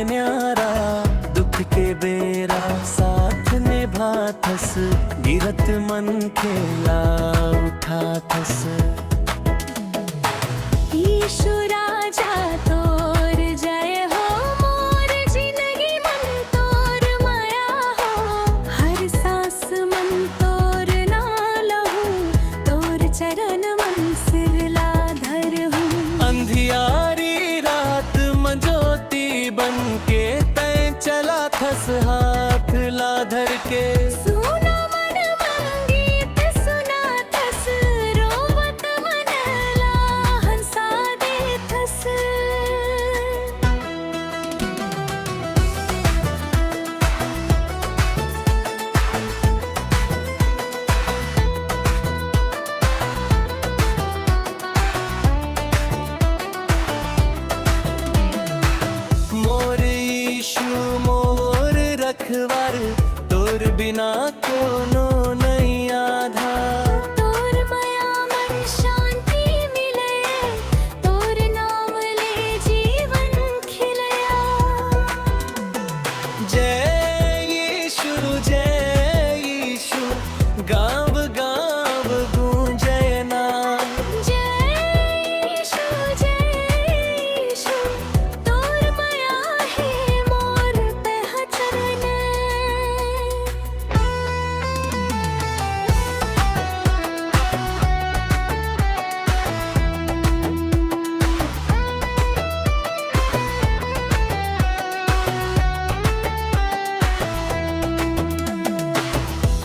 न्यारा दुख के बेरा साथ निभाथस गिरत मन खेला उठाथस। यीशु राजा तोर जय हो मोर जिंदगी मन तोर माया हो हर सांस मन तोर ना लहू तोर चरण मन सिरला धर हूँ। अंधियारी रात में ज्योति बन के तय चला थस हाथ ला धर के। सुना मन मंगीत सुना थस रोवत मन ला हंसा दे थस। मोर यीशु मोर रखवार तोर बिना कोनो नहीं आधार। तोर माया मन शांति मिले तोर नाम ले जीवन खिलया। जय यीशु गाँव गाँव गूंजे नाम। जय यीशु तोर माया है मोर पहचान।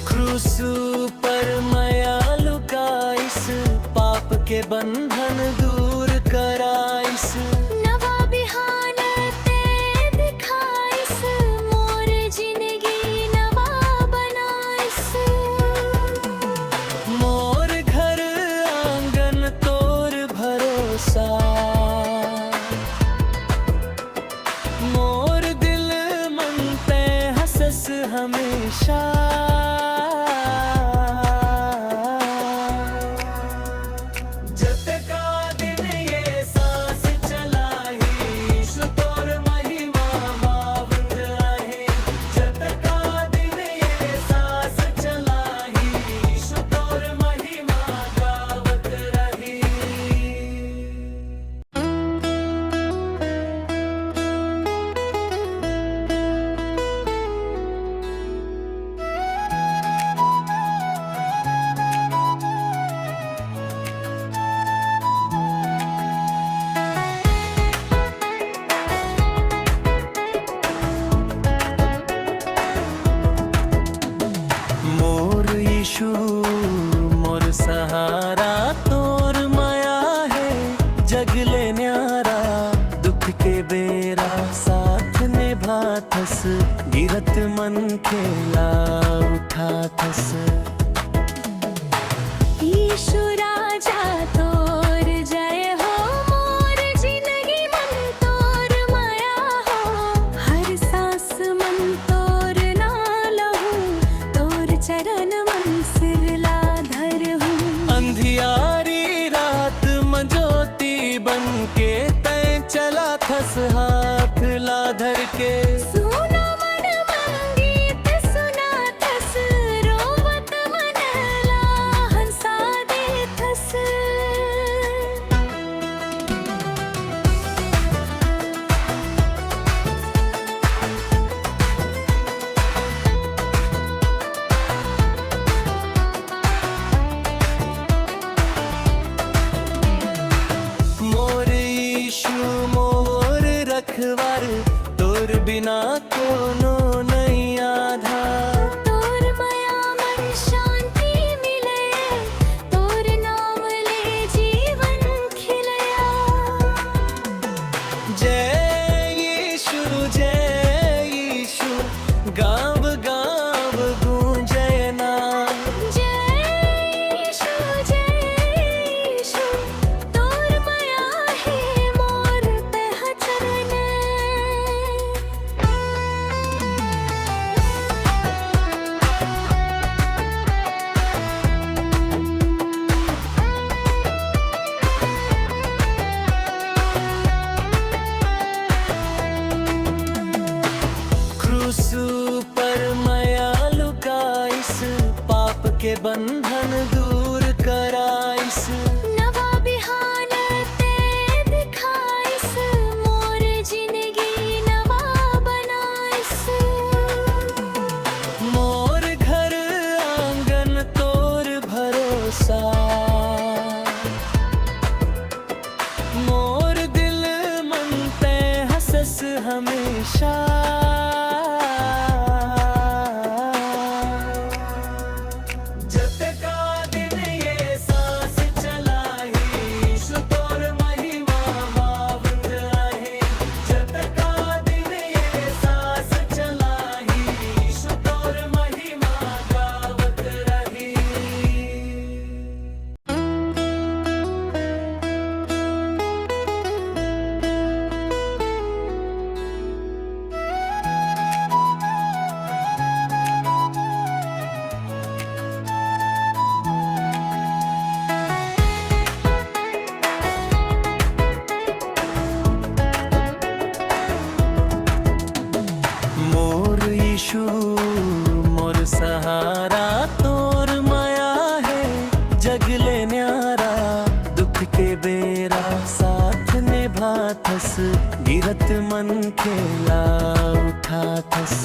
क्रूसु पर माया लुकाइस पाप के बंधन दूर कराइस। नवा बिहान ते दिखाइस मोर जिंदगी नवा बनाइस। मोर घर आंगन तोर भरोसा मोर दिल मन पे हंसस हमेशा। जब का दिन ये सांस चलाही यीशु तोर महिमा मावत आहे। जब का दिन ये सांस चलाही यीशु तोर महिमा गावत रही। मोर यीशु मोर सहारा तोर माया है जगले न्यारा दुख के बेरा साथ निभाथस गिरत मन खेला उठाथस। यीशु राजा तोर जय हो मोर जिंदगी मन तोर माया हो हर सांस मन तोर ना लहू तोर चरण मन सिरला धर हूँ। अंधियारी रात में ज्योति बन के तय चला थस हाथ ला धर के। सुना मन मंगीत सुना थस रोवत मन ला हंसा दे थस। मोर यीशु मोर रखवार तोर बिना कोनो नहीं आधार। तोर माया मन शांति मिले तोर नाम ले जीवन खिलया। जय यीशु गाँव गाँव गूंजे नाम। जय यीशु तोर माया है मोर पहचान। क्रूसु पर मायालु का इस पाप के बंधन दूर कराइस। नवा बिहान ते दिखाइस, मोर जिंदगी नवा बनाइस। मोर घर आंगन तोर भरोसा, मोर दिल मन ते हसस हमेशा। जत का दिन ये सांस चलाही, यीशु तोर महिमा मावंद आहे। जत का दिन ये सांस चलाही, यीशु तोर महिमा गावत रही। मोर यीशु मोर सहारा, तोर माया है जगले न्यारा। दुख के बेरा साथ निभाथस, गिरत मन खेला उठाथस।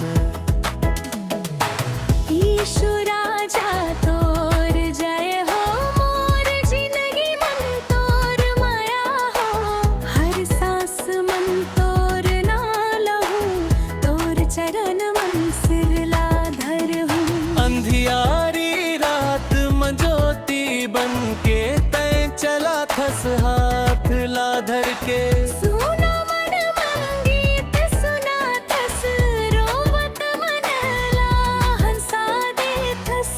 यीशु राजा तोर जय हो, मोर जिंदगी मन तोर माया हो। हर सांस मन तोर ना लहू, तोर चरण मन सिरला धरहूँ। अंधियारी रात मंजोती बन के तय चला थस, हाथ ला धर के। सुना मन मंगीत सुना थस, रोवत मन ला हंसा देथस।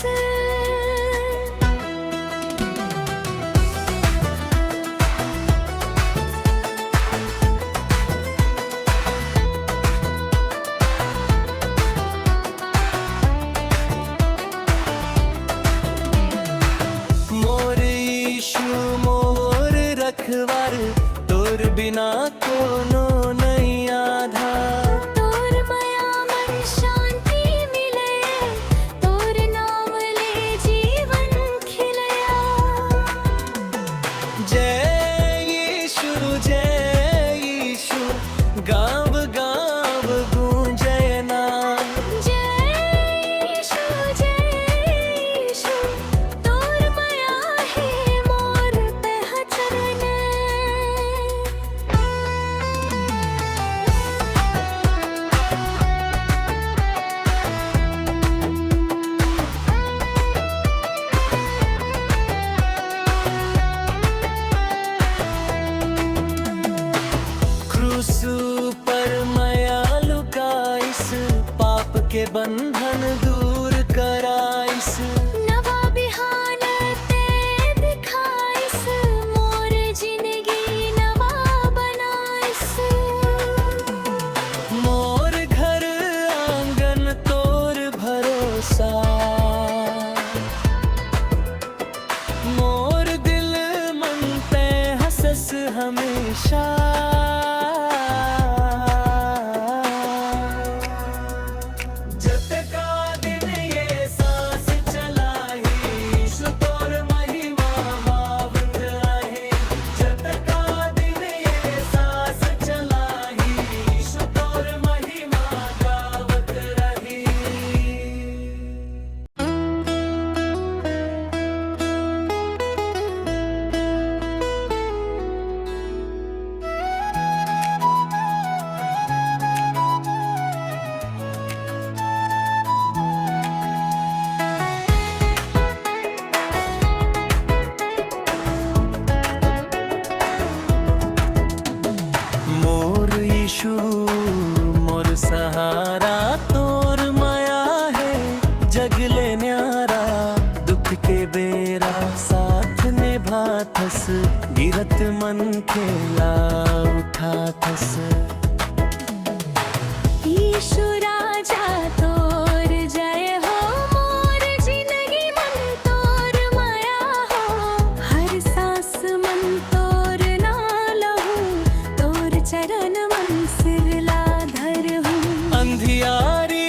मोर यीशु मोर रखवार, तोर बिना कोनो नहीं आधार। तोर माया मन शांति मिले, तोर नाम ले जीवन खिलया। जय यीशु गाँव गाँव गूंजय नाम। जय यीशु, तोर माया है मोर पहचान। क्रूसु पर मायालु का इस पाप के बंधन दूर कराइस। नवा बिहान ते दिखाइस, मोर जिंदगी नवा बनाइस। मोर घर आंगन तोर भरोसा, मोर दिल मन ते हसस हमेशा। जत का दिन ये सांस चलाही, यीशु तोर महिमा मावंद आहे। जत का दिन ये सांस चलाही, यीशु तोर महिमा गावत रही। मोर यीशु मोर सहारा, तोर माया है जगले न्यारा। दुख के बेरा साथ निभाथस, गिरत मन खेला उठाथस। यीशु राजा तोर जय हो, मोर जिंदगी मन तोर माया हो। हर सांस मन तोर ना लहू, तोर चरण मन सिरला धरहूँ। अंधियारी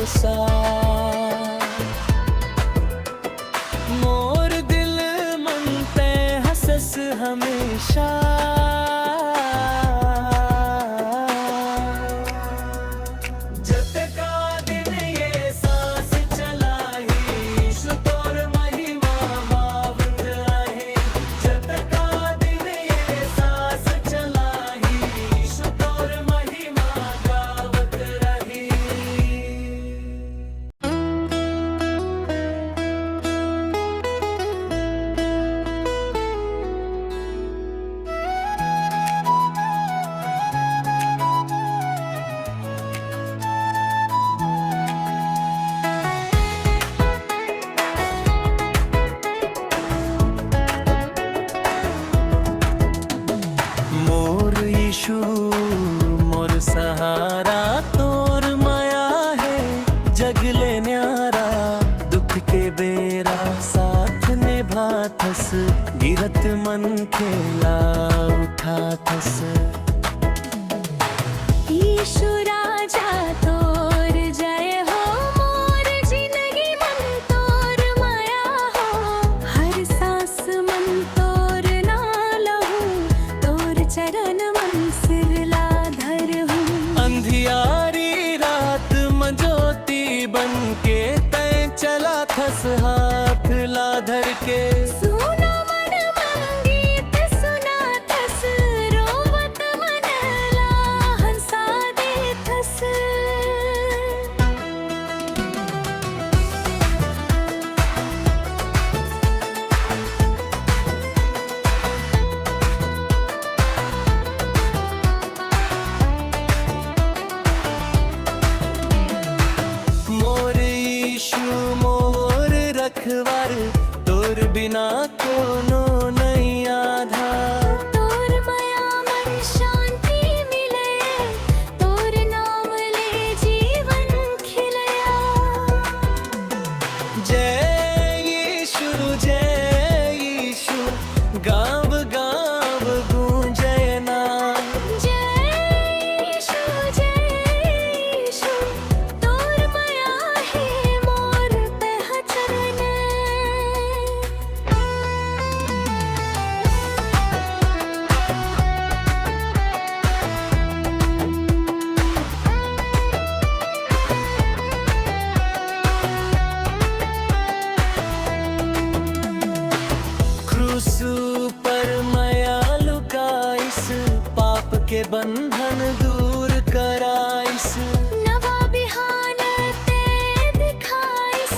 भरोसा मोर दिल मन ते हसस हमेशा जब का दिन ये सांस चलाही ईशु तोर महिमा मावत आहे जब का दिन ये सांस चलाही ईशु तोर महिमा गावत रही मोर यीशु मोर सहारा तोर माया है जगले न्यारा दुख के बेरा साथ निभाथस गिरत मन खेला उठाथस ईशु राजा तोर जय हो मोर जिंदगी मन तोर माया हो हर सांस मन तोर ना लहू तोर चरण मन सिरला धर हूँ अंधियारी रात मंजोती बन के तय चला थस हाथ ला धर के सुना मन मंगीत सुना थस रोवत मन ला हंसा दे थस मोर यीशु मोर रखवार तोर बिना कोनो नहीं आधार तोर माया मन शांति मिले तोर नाम ले जीवन खिलया जय यीशु गाव गाव गूंजय नाम जय यीशु तोर माया है मोर पहचान क्रूस पर माया लुकाइस पाप के बंधन दूर कराइस नवा बिहान ते दिखाइस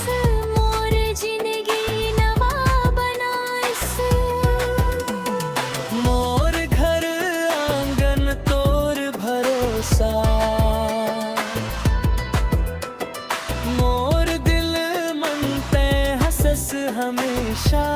मोर जिंदगी नवा बनाइस मोर घर आंगन तोर भरोसा मोर दिल मन ते हसस हमेशा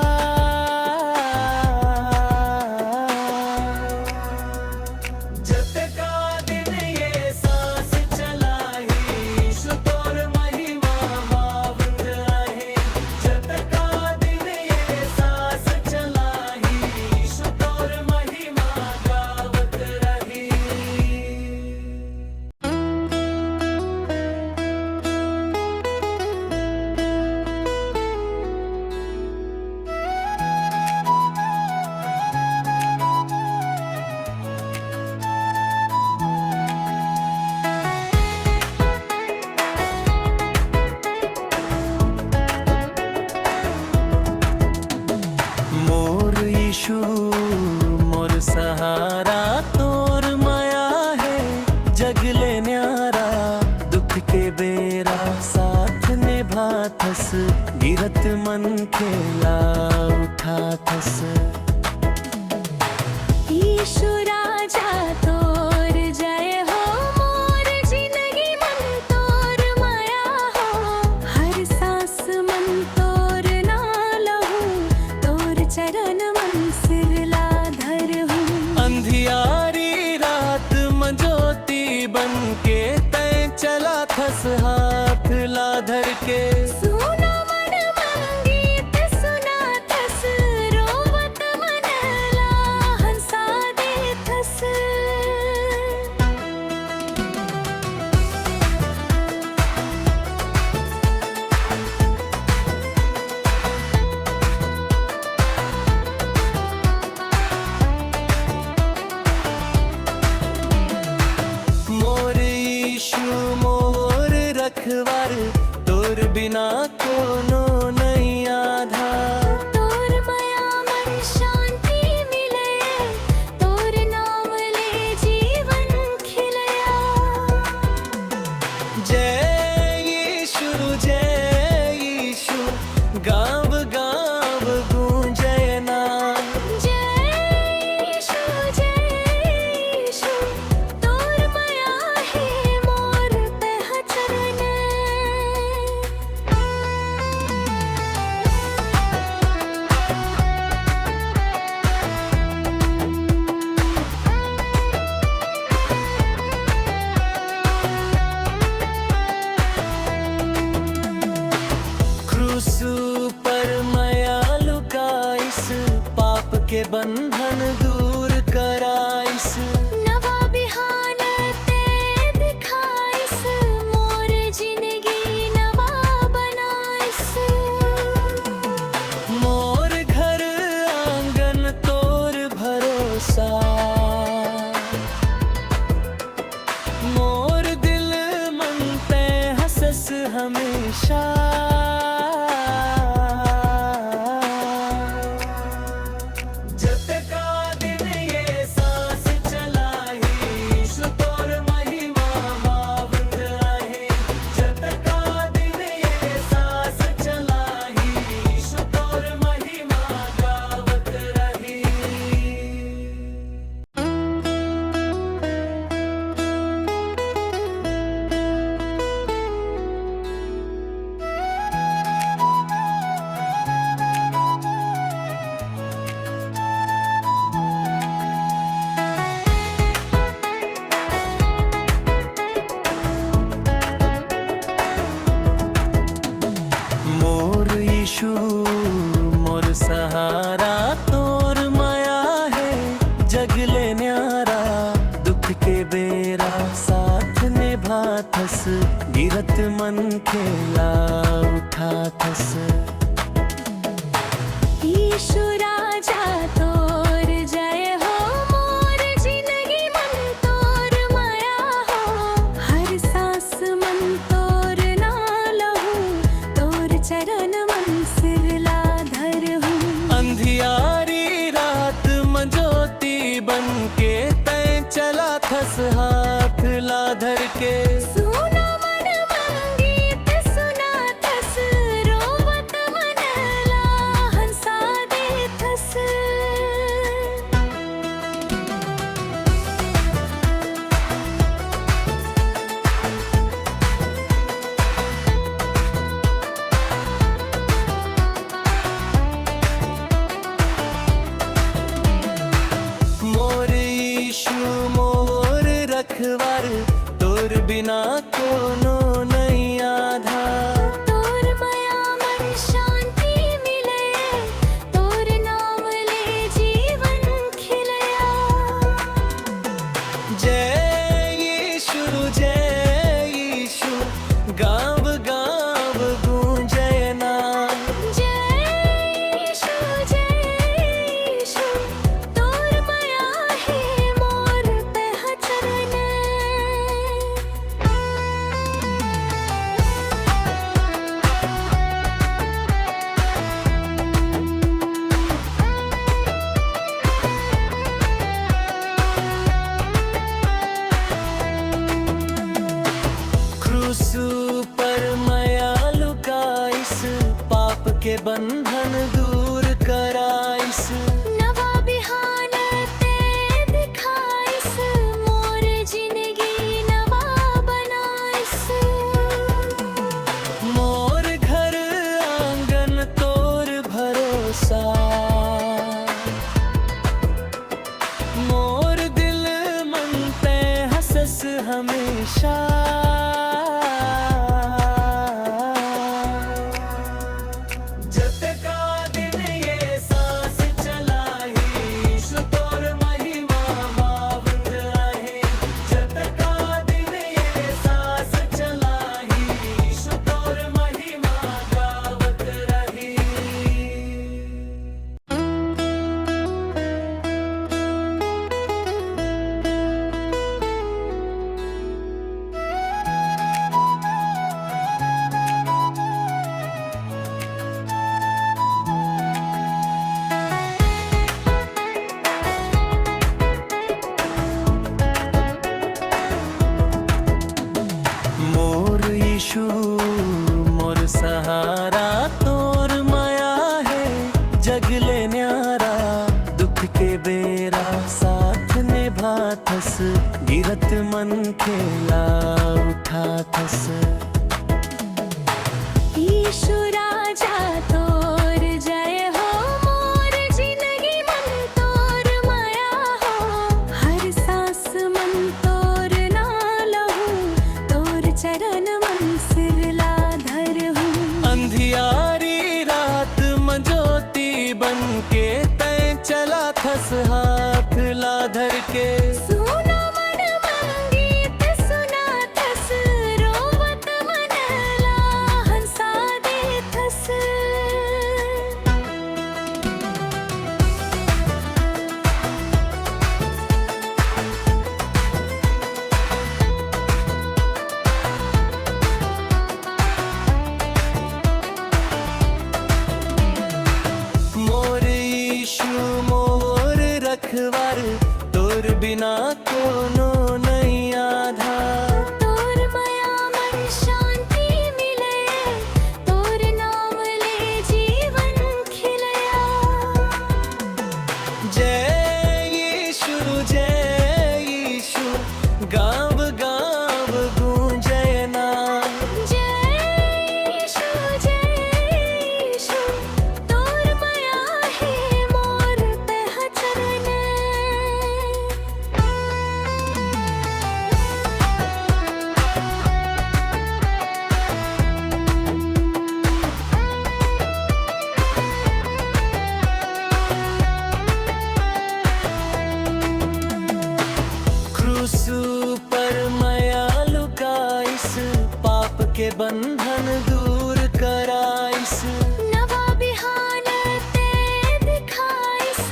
जब का दिन ये सांस चलाही ईशु तोर महिमा मावत आहे जब का दिन ये सांस चलाही ईशु तोर महिमा गावत रही मोर यीशु मोर सहारा तोर माया है जगले न्यारा दुख के बेरा साथ निभाथस गिरत मन खेला उठाथस ईशु राजा तोर जय हो मोर जिंदगी मन तोर माया हो हर सांस मन तोर ना लहू तोर चरण मन सिरला धर हूँ अंधियारी रात मंजोती बन के तय चला थस हाथ ला धर के सुना मन मंगीत सुना थस रोवत मन ला हंसा दे थस रखवार तोर बिना कोनो नहीं आधा तोर माया मन शांति मिले तोर नाम ले जीवन खिलया जय यीशु गाँव गाँव गूंजय नाम जय यीशु तोर माया है मोर पहचान क्रूसु पर मायालु का इस पाप के बंधन दूर कराइस नवा बिहान ते दिखाइस मोर जिंदगी नवा बनाइस मोर घर आंगन तोर भरोसा मोर दिल मन ते हसस हमेशा जब का दिन ये सांस चलाही यीशु तोर महिमा मावत आहे जब का दिन ये सांस चलाही यीशु तोर महिमा गावत रही मोर यीशु मोर सहारा तोर माया है जगले न्यारा दुख के बेरा साथ निभाथस गिरत मन खेला उठाथस यीशु राजा तोर जय हो मोर जिंदगी मन तोर माया हो हर सांस मन तोर ना लहू तोर चरण मन सिरला धर हूँ अंधियारी रात मंजोती बन के तय चला थस हाथ ला धर के सुना मन मंगीत सुना थस रोवत मन ला हंसा दे थस मोर यीशु मोर रखवार तोर बिना कोनो नहीं आधा तोर माया मन शांति मिले तोर नाम ले जीवन खिलया जय यीशु गाँव गाँव गूंजय नाम जय यीशु तोर माया है मोर पहचान क्रूसु पर मायालु का इस पाप के बंधन दूर कराइस नवा बिहान ते दिखाइस मोर जिंदगी नवा बनाइस मोर घर आंगन तोर भरोसा मोर दिल मन ते हसस हमेशा जब का दिन ये सांस चलाही यीशु तोर महिमा मावत आहे जब का दिन ये सांस चलाही यीशु तोर महिमा गावत रही मन खेला उठा थस ईशु राजा तोर जय हो मोर जिंदगी मन तोर माया हो हर सांस मन तोर ना लहू तोर चरण मन सिरला धर हूँ अंधियारी रात मंजोती बन के तय चला थस हाथ ला धर के सुना मन मंगीत सुना थस रोवत मन ला हंसा दे थस मोर यीशु मोर रखवार तोर बिना कोनो नहीं आधार तोर माया मन शांति मिले तोर नाम ले जीवन खिलया जय यीशु गाँव गाँव गूंजय नाम जय यीशु तोर माया है मोर पहचान क्रूसु पर माया लुकाइस पाप के बंधन दूर कराइस नवा बिहान ते दिखाइस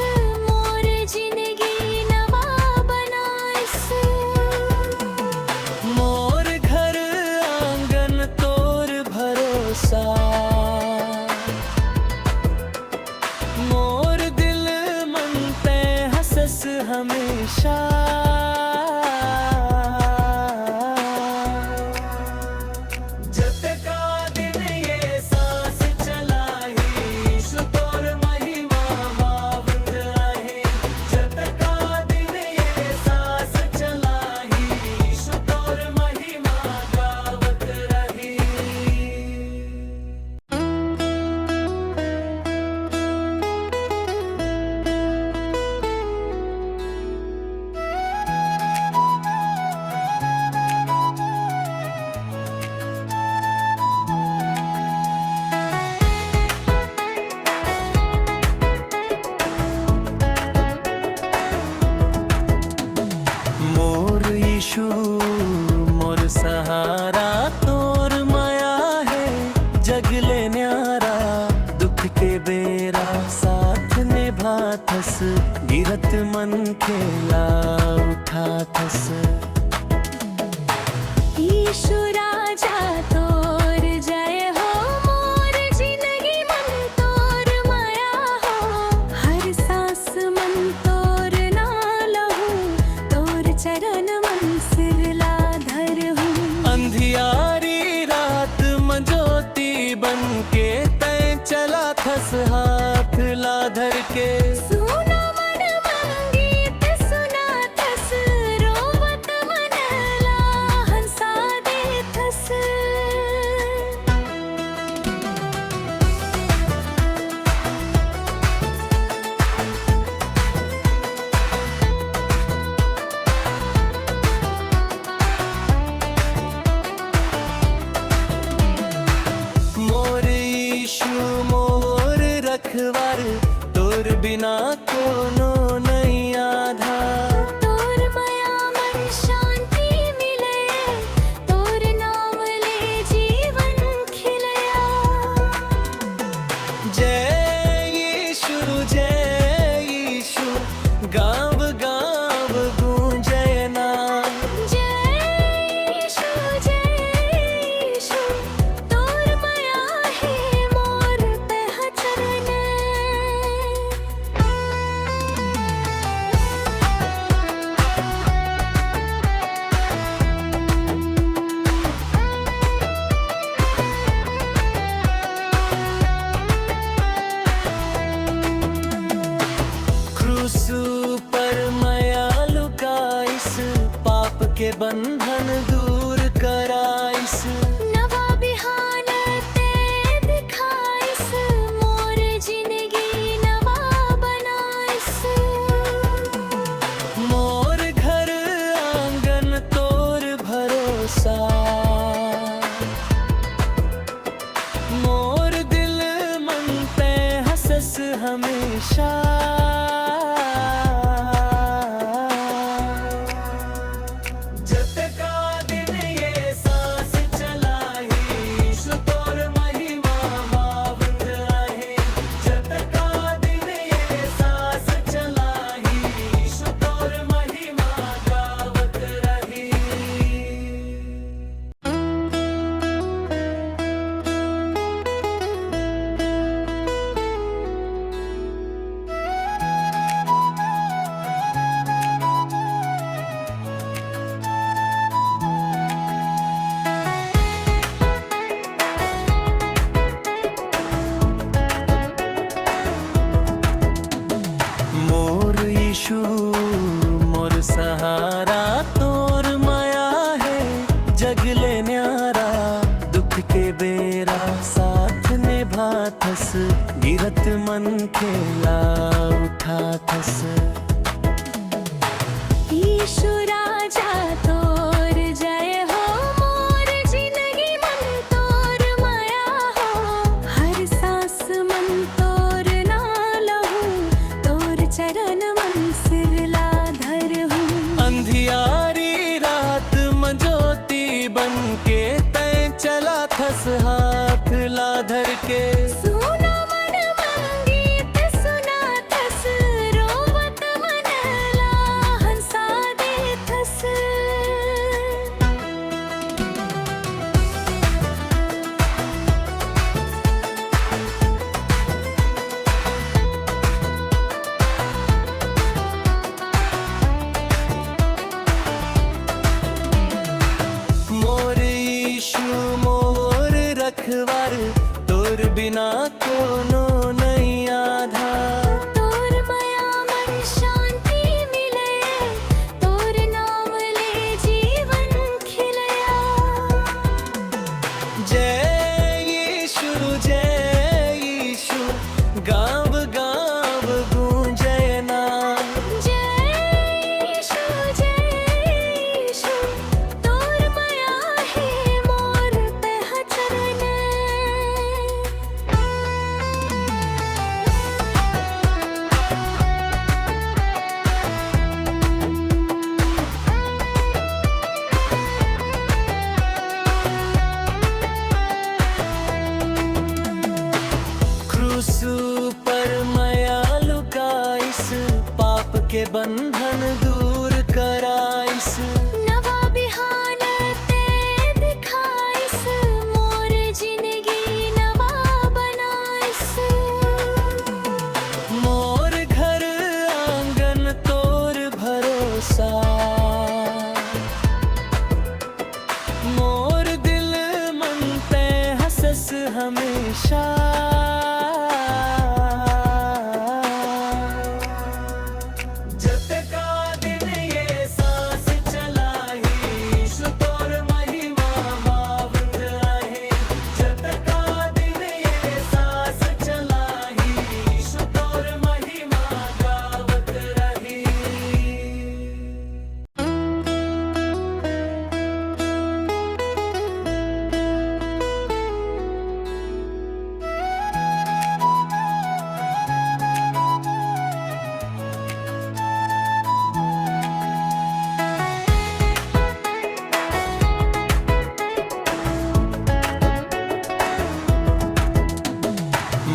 मोर जिंदगी नवा बनाइस मोर घर आंगन तोर भरोसा मोर दिल मन ते हसस हमेशा जत का दिन ये सांस चलाही यीशु तोर महिमा मावत रहे जत का दिन ये सांस चलाही यीशु तोर महिमा गावत रही मोर यीशु मोर सहारा तोर माया है जगले न्यारा दुख के बेरा साथ निभा थस गिरत मन खेला उठा थस ईशु राजा तोर जय हो मोर जिंदगी मन तोर माया हो हर सांस मन तोर ना लहू तोर चरण मन सिरला धर हूँ अंधियारी रात मंजोती बन के तय चला थस हाथ ला धर के सुना मन मंगीत सुना थस रोवत मन ला हंसा दे थस मोर यीशु मोर रखवार तोर बिना कोनो नहीं आधार तोर माया मन शांति मिले तोर नाम ले जीवन खिलया जय यीशु गाँव गाँव गूंजय नाम जय यीशु तोर माया है मोर पहचान हमेशा। जत का दिन ये सांस चलाही, ईशु तोर महिमा मावंद आहे। जत का दिन ये सांस चलाही, ईशु तोर महिमा गावत रही। मोर यीशु मोर सहारा, तोर माया है जगले न्यारा। दुख के बेरा साथ निभाथस, गिरत मन खेला उठाथस। यीशु राजा तोर जय हो, मोर जिंदगी मन तोर माया हो। हर सांस मन तोर ना लहू, तोर चरण मन सिरला धर हूँ। अंधियारी रात मंजोती बन के तय चला थस, हाथ ला धर के। सुना मन मंगीत सुना थस, रोवत मन ला हंसा दे थस। मोर यीशु मोर रखवार, तोर बिना कोनो नहीं आधार। तोर माया मन शांति मिले, तोर नाम ले जीवन खिलया। जय यीशु गाँव गाँव गूंजे नाम। जय यीशु, तोर माया है मोर पहचान। क्रूसु पर माया लुकाइस, पाप के बंधन दूर कराइस। नवा बिहान ते दिखाइस, मोर जिंदगी नवा बनाइस। मोर घर आंगन तोर भरोसा, मोर दिल मन पे हंसस हमेशा। जत का दिन ये सांस चलाही, ईशु तोर महिमा मावंद आहे। जत का दिन ये सांस चलाही, ईशु तोर महिमा गावत रही।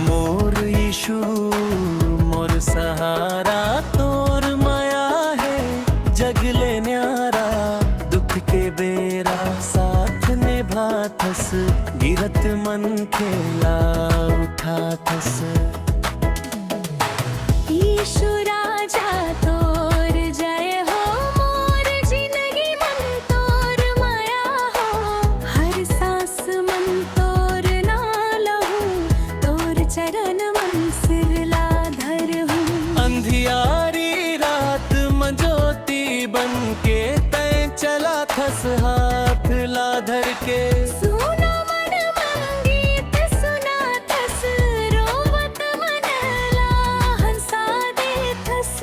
मोर यीशु मोर सहारा, तोर माया है जगले न्यारा। दुख के बेरा साथ निभाथस, गिरत मन खेला उठाथस। यीशु राजा तोर जय हो, मोर जिंदगी मन तोर माया हो। हर सांस मन तोर ना लहू, तोर चरण मन सिरला धर हूँ। अंधियारी रात मंजोती बन के तय चला थस, हाथ ला धर के। सुना मन मंगीत सुना थस, रोवत मन ला हंसा दे थस।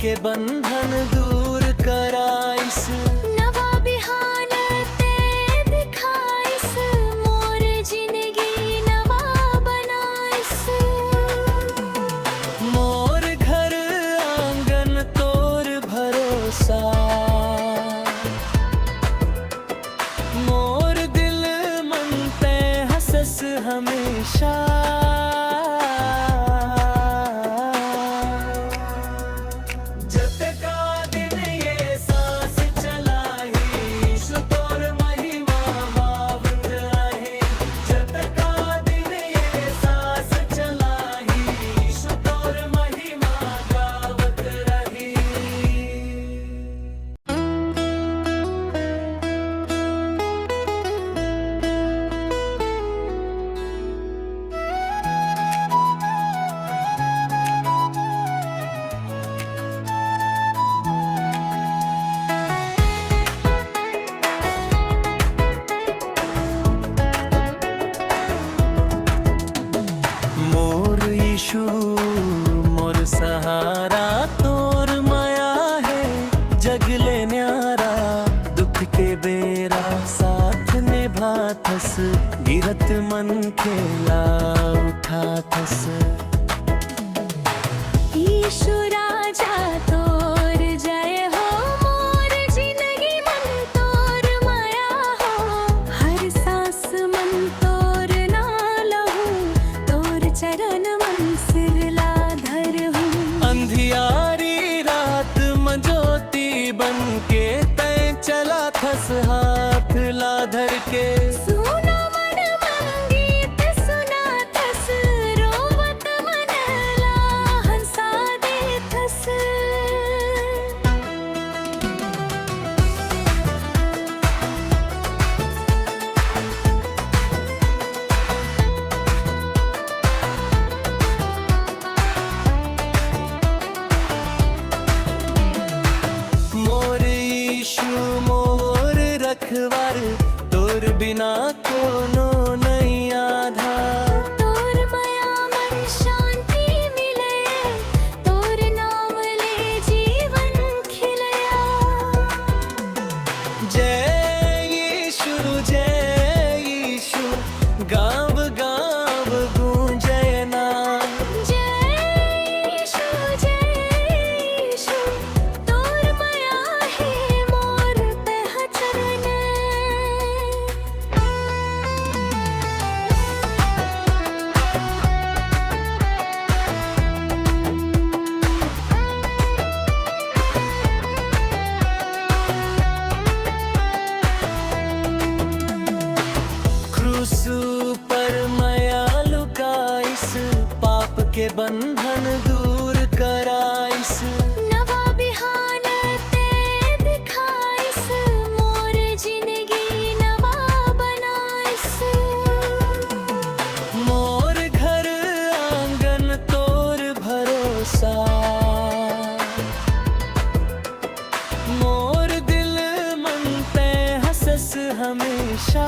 के बंधन दूर कराइस। नवा बिहान ते दिखाइस, मोर जिंदगी नवा बनाइस। मोर घर आंगन तोर भरोसा, मोर दिल मन ते हंसस हमेशा। मोर सहारा तोर माया है जगले न्यारा। दुख के बेरा साथ निभाथस, गिरत मन खेला उठाथस। ईशु राजा तोर जय हो, मोर जिंदगी मन तोर माया हो। हर सांस मन तोर ना लहू, तोर चरण मन सिरला धरहूं। अंधियारी रात मंजोती बन के तय चला थस, हाथ ला धर के। सुना मन मंगीत सुना थस, रोवत मन ला हंसा देथस। मोर यीशु मोर रखवार, तोर बिना कोनो नहीं आधार। तोर माया मन शांति मिले, तोर नाम ले जीवन खिलया। जय यीशु गाँव गाँव गूंजय नाम। जय यीशु तोर माया है मोर पहचान। क्रूस पर माया लुकाइस, पाप के बंधन दूर कराइस। नवा बिहान ते दिखाइस, मोर जिंदगी नवा बनाइस। मोर घर आंगन तोर भरोसा, मोर दिल मन ते हंसस हमेशा।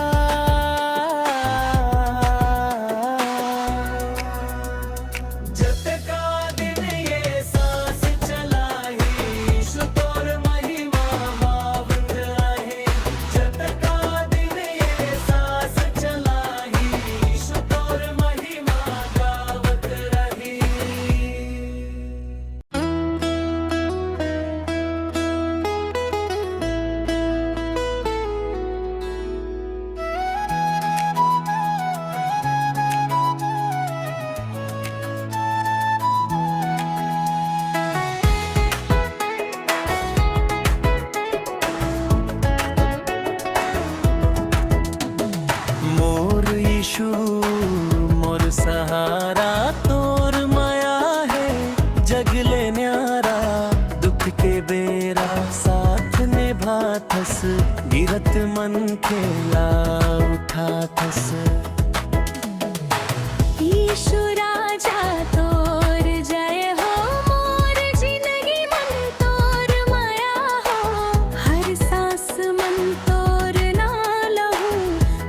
यीशु मोर सहारा तोर माया है जगले न्यारा। दुख के बेरा साथ निभाथस, गिरत मन खेला उठाथस। यीशु राजा तोर जय हो, मोर जिंदगी मन तोर माया हो। हर सांस मन तोर ना लहू,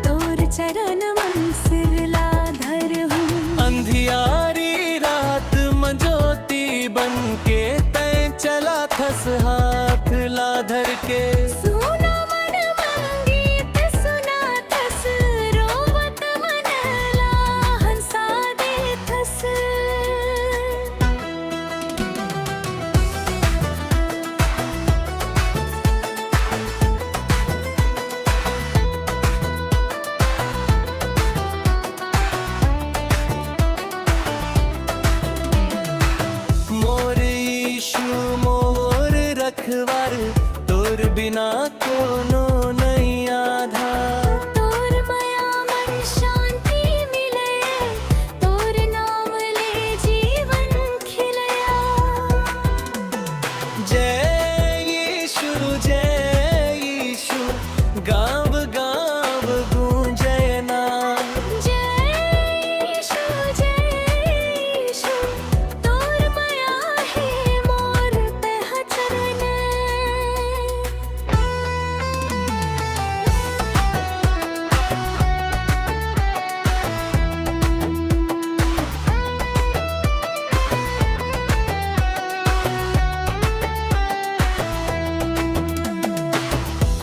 तोर चरण मन सिरला धरहूं। अंधियारी रात मंजोती बन के तय चला रखवार तोर बिना कोनो नहीं आधार तोर माया मन शांति मिले तोर नाम ले जीवन खिलया जय यीशु गाँव गाँव गूंजे नाम जय यीशु तोर माया है मोर पहचान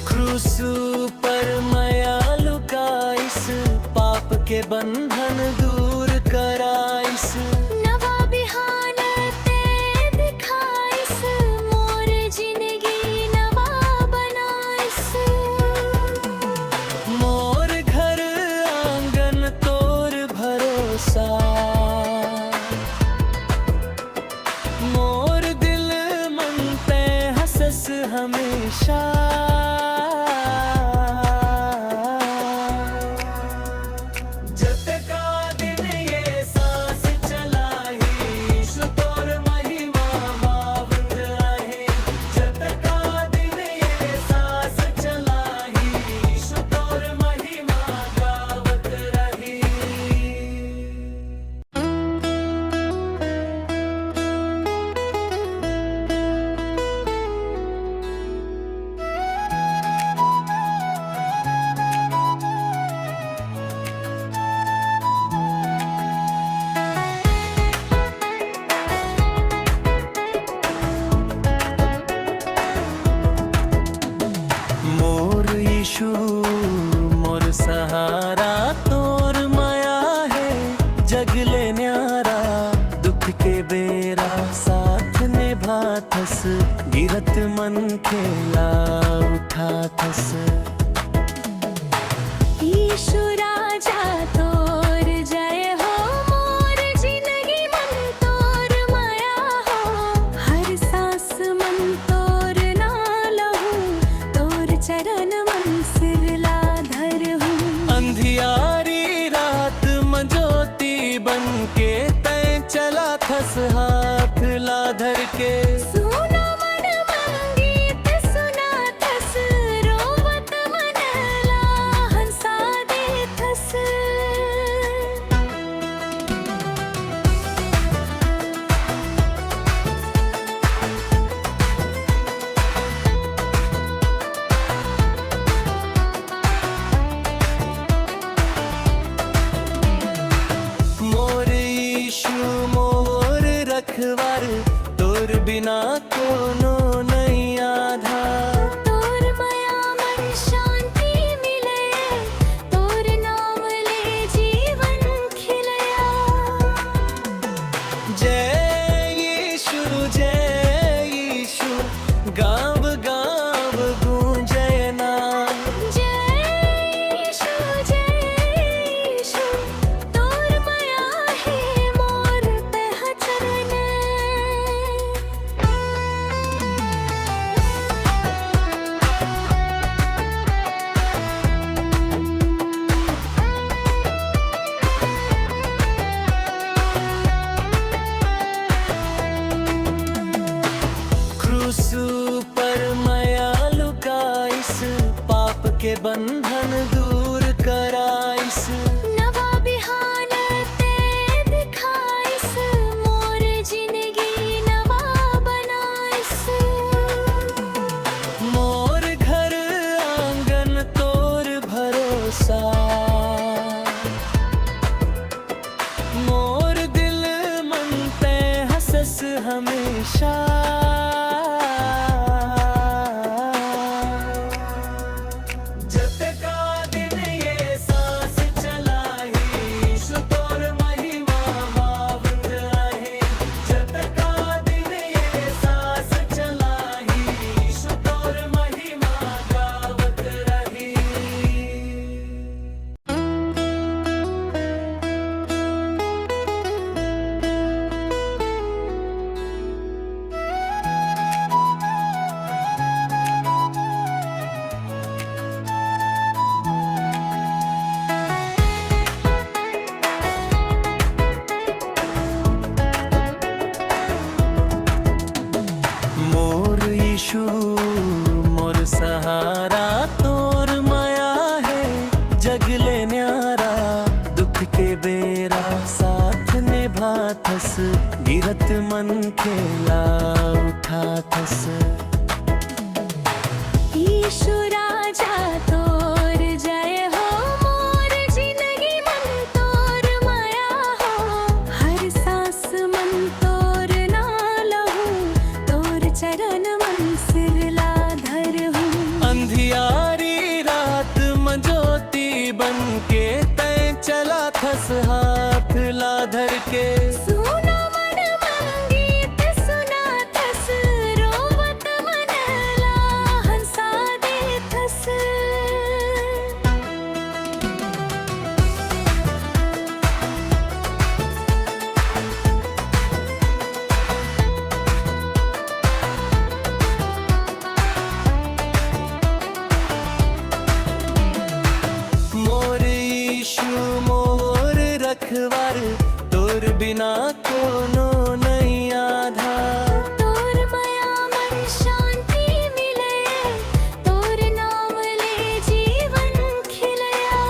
क्रूसु पर मायालु का इस पाप के बंधन दूर कराइस नवा बिहान ते दिखाइस मोर जिंदगी नवा बनाइस मोर घर आंगन तोर भरोसा मोर दिल मन पे हंसस हमेशा जब का दिन ये सांस चलाही यीशु तोर महिमा मावत रहे जब का दिन ये सांस चलाही यीशु तोर महिमा गावत रही मोर यीशु मोर सहारा तोर माया है जगले न्यारा दुख के बेरा साथ निभाथस गिरत मन खेला उठाथस यीशु राजा तोर जय हो मोर जिंदगी मन तोर माया हो हर सांस मन तोर ना लहू तोर चरण मन सिरला धर हूँ अंधियारी रात मंजोती बन के तय चला थस हाथ ला धर के सुना मन मंगीत सुना थस रोवत मन ला हंसा दे थस मोर यीशु मोर रखवार तोर बिना कोनो नहीं आधार तोर माया मन शांति मिले तोर नाम ले जीवन खिलया जय यीशु गाँव गाँव गूंजे नाम जय यीशु तोर माया है मोर पहचान क्रूसु पर मायालु का इस पाप के बंधन दूर कराइस नवा बिहान ते दिखाइस मोर जिंदगी नवा बनाइस मोर घर आंगन तोर भरोसा मोर दिल मन पे हंसस हमेशा जब का दिन ये सांस चलाही यीशु तोर महिमा मावत रहे जब का दिन ये सांस चलाही यीशु तोर महिमा गावत रही गिरत मन खेला उठा थस ईशुराजा तोर जय हो मोर जिंदगी मन तोर माया हो हर सांस मन तोर ना लहू तोर चरण मन सिरला धर हूँ अंधियारी रात मंजोती बन के तय चला थस हाथ ला धर के सुना मन मंगीत सुना थस रोवत मनला हंसा दे थस मोर यीशु मोर रखवार तोर बिना कोनो नहीं आधार तोर माया मन शांति मिले तोर नाम ले जीवन खिलया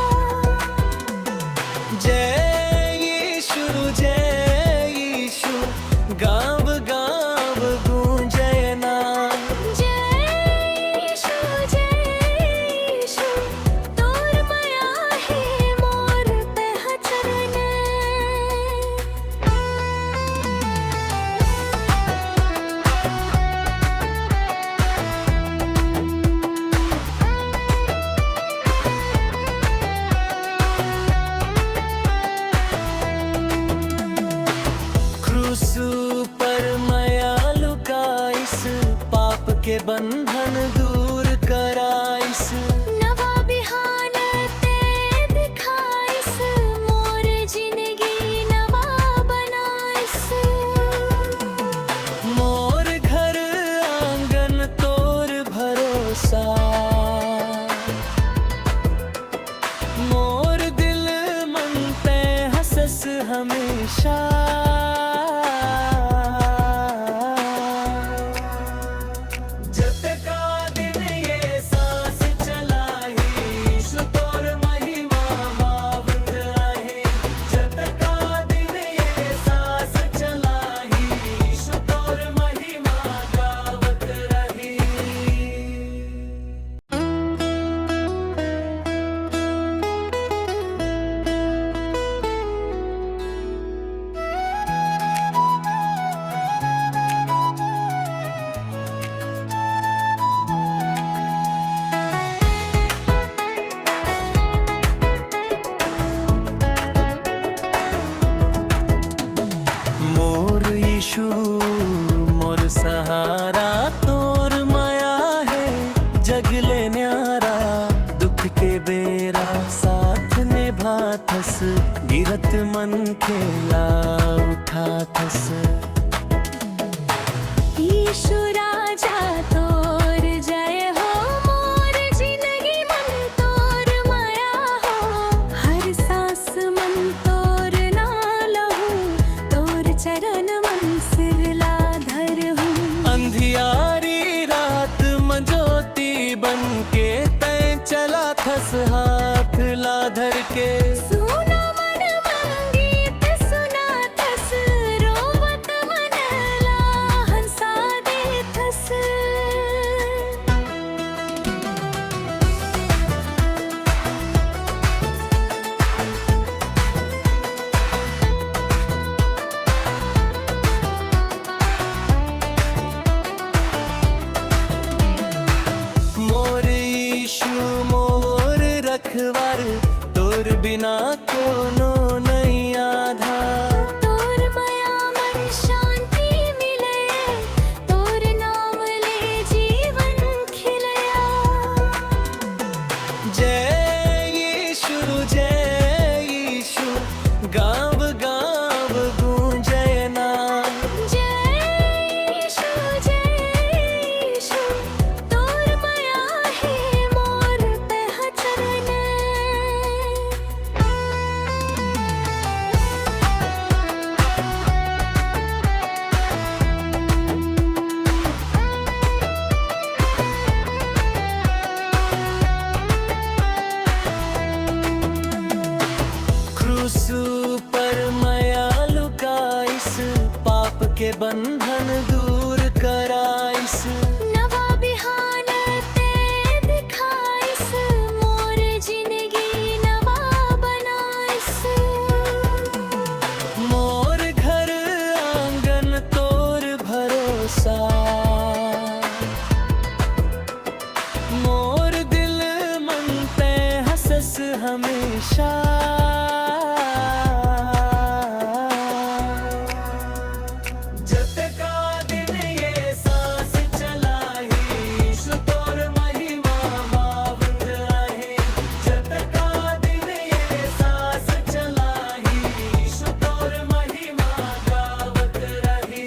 जय यीशु गाँव गाँव गूंजय नाम जय यीशु तोर माया है मोर पहचान क्रूसु पर मायालु का इस पाप के बंधन दूर कराइस नवा बिहान ते दिखाइस मोर जिंदगी नवा बनाइस मोर घर आंगन तोर भरोसा मोर दिल मन ते हसस हमेशा जत का दिन ये सांस चलाही यीशु तोर महिमा मावंद आहे जत का दिन ये सांस चलाही यीशु तोर महिमा गावत रही मोर यीशु मोर सहारा तोर माया है जगले न्यारा दुख के बेरा साथ निभा थस गिरत मन खेला उठा थस ईशुराजा तोर जय हो मोर जिंदगी मन तोर माया हो हर सांस मन तोर ना लहू तोर चरण मन सिरला धर हूँ अंधियारी रात मंजोती बन के तय चला थस हाथ ला धर के सुना मन मंगीत सुना थस रोवत के बंधन दूर कराइस। नवा बिहान ते दिखाइस, मोर जिंदगी नवा बनाइस। मोर घर आंगन तोर भरोसा, मोर दिल मन ते हंसस हमेशा। जतका दिन ये सांस चलाही, ईशु तोर महिमा मावत आहे। जतका दिन ये सांस चलाही, ईशु तोर महिमा गावत रही।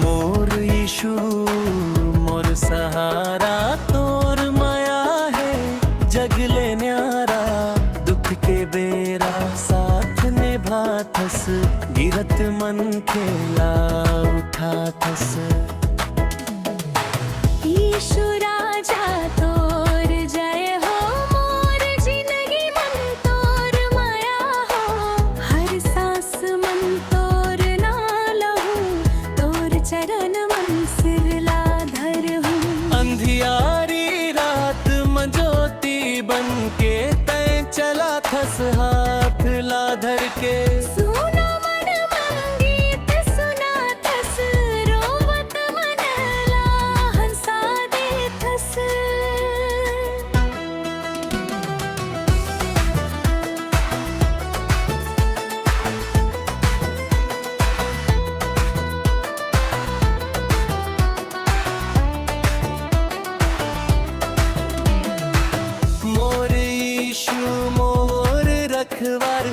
मोर यीशु मोर सहारा, तोर माया है जगले न्यारा। दुख के बेरा साथ निभाथस, गिरत मन खेला उठाथस। यीशु राजा तोर जय हो, मोर जिंदगी मन तोर माया हो। हर सांस मन तोर ना लहू, तोर चरण मन सिरला धर हूँ। अंधियारी रात मंजोती बन के तय चला थस, हाथ ला धर के। सुना मन मंगीत सुना थस, रोवत मन ला हंसा दे थस। मोर यीशु मोर रखवार,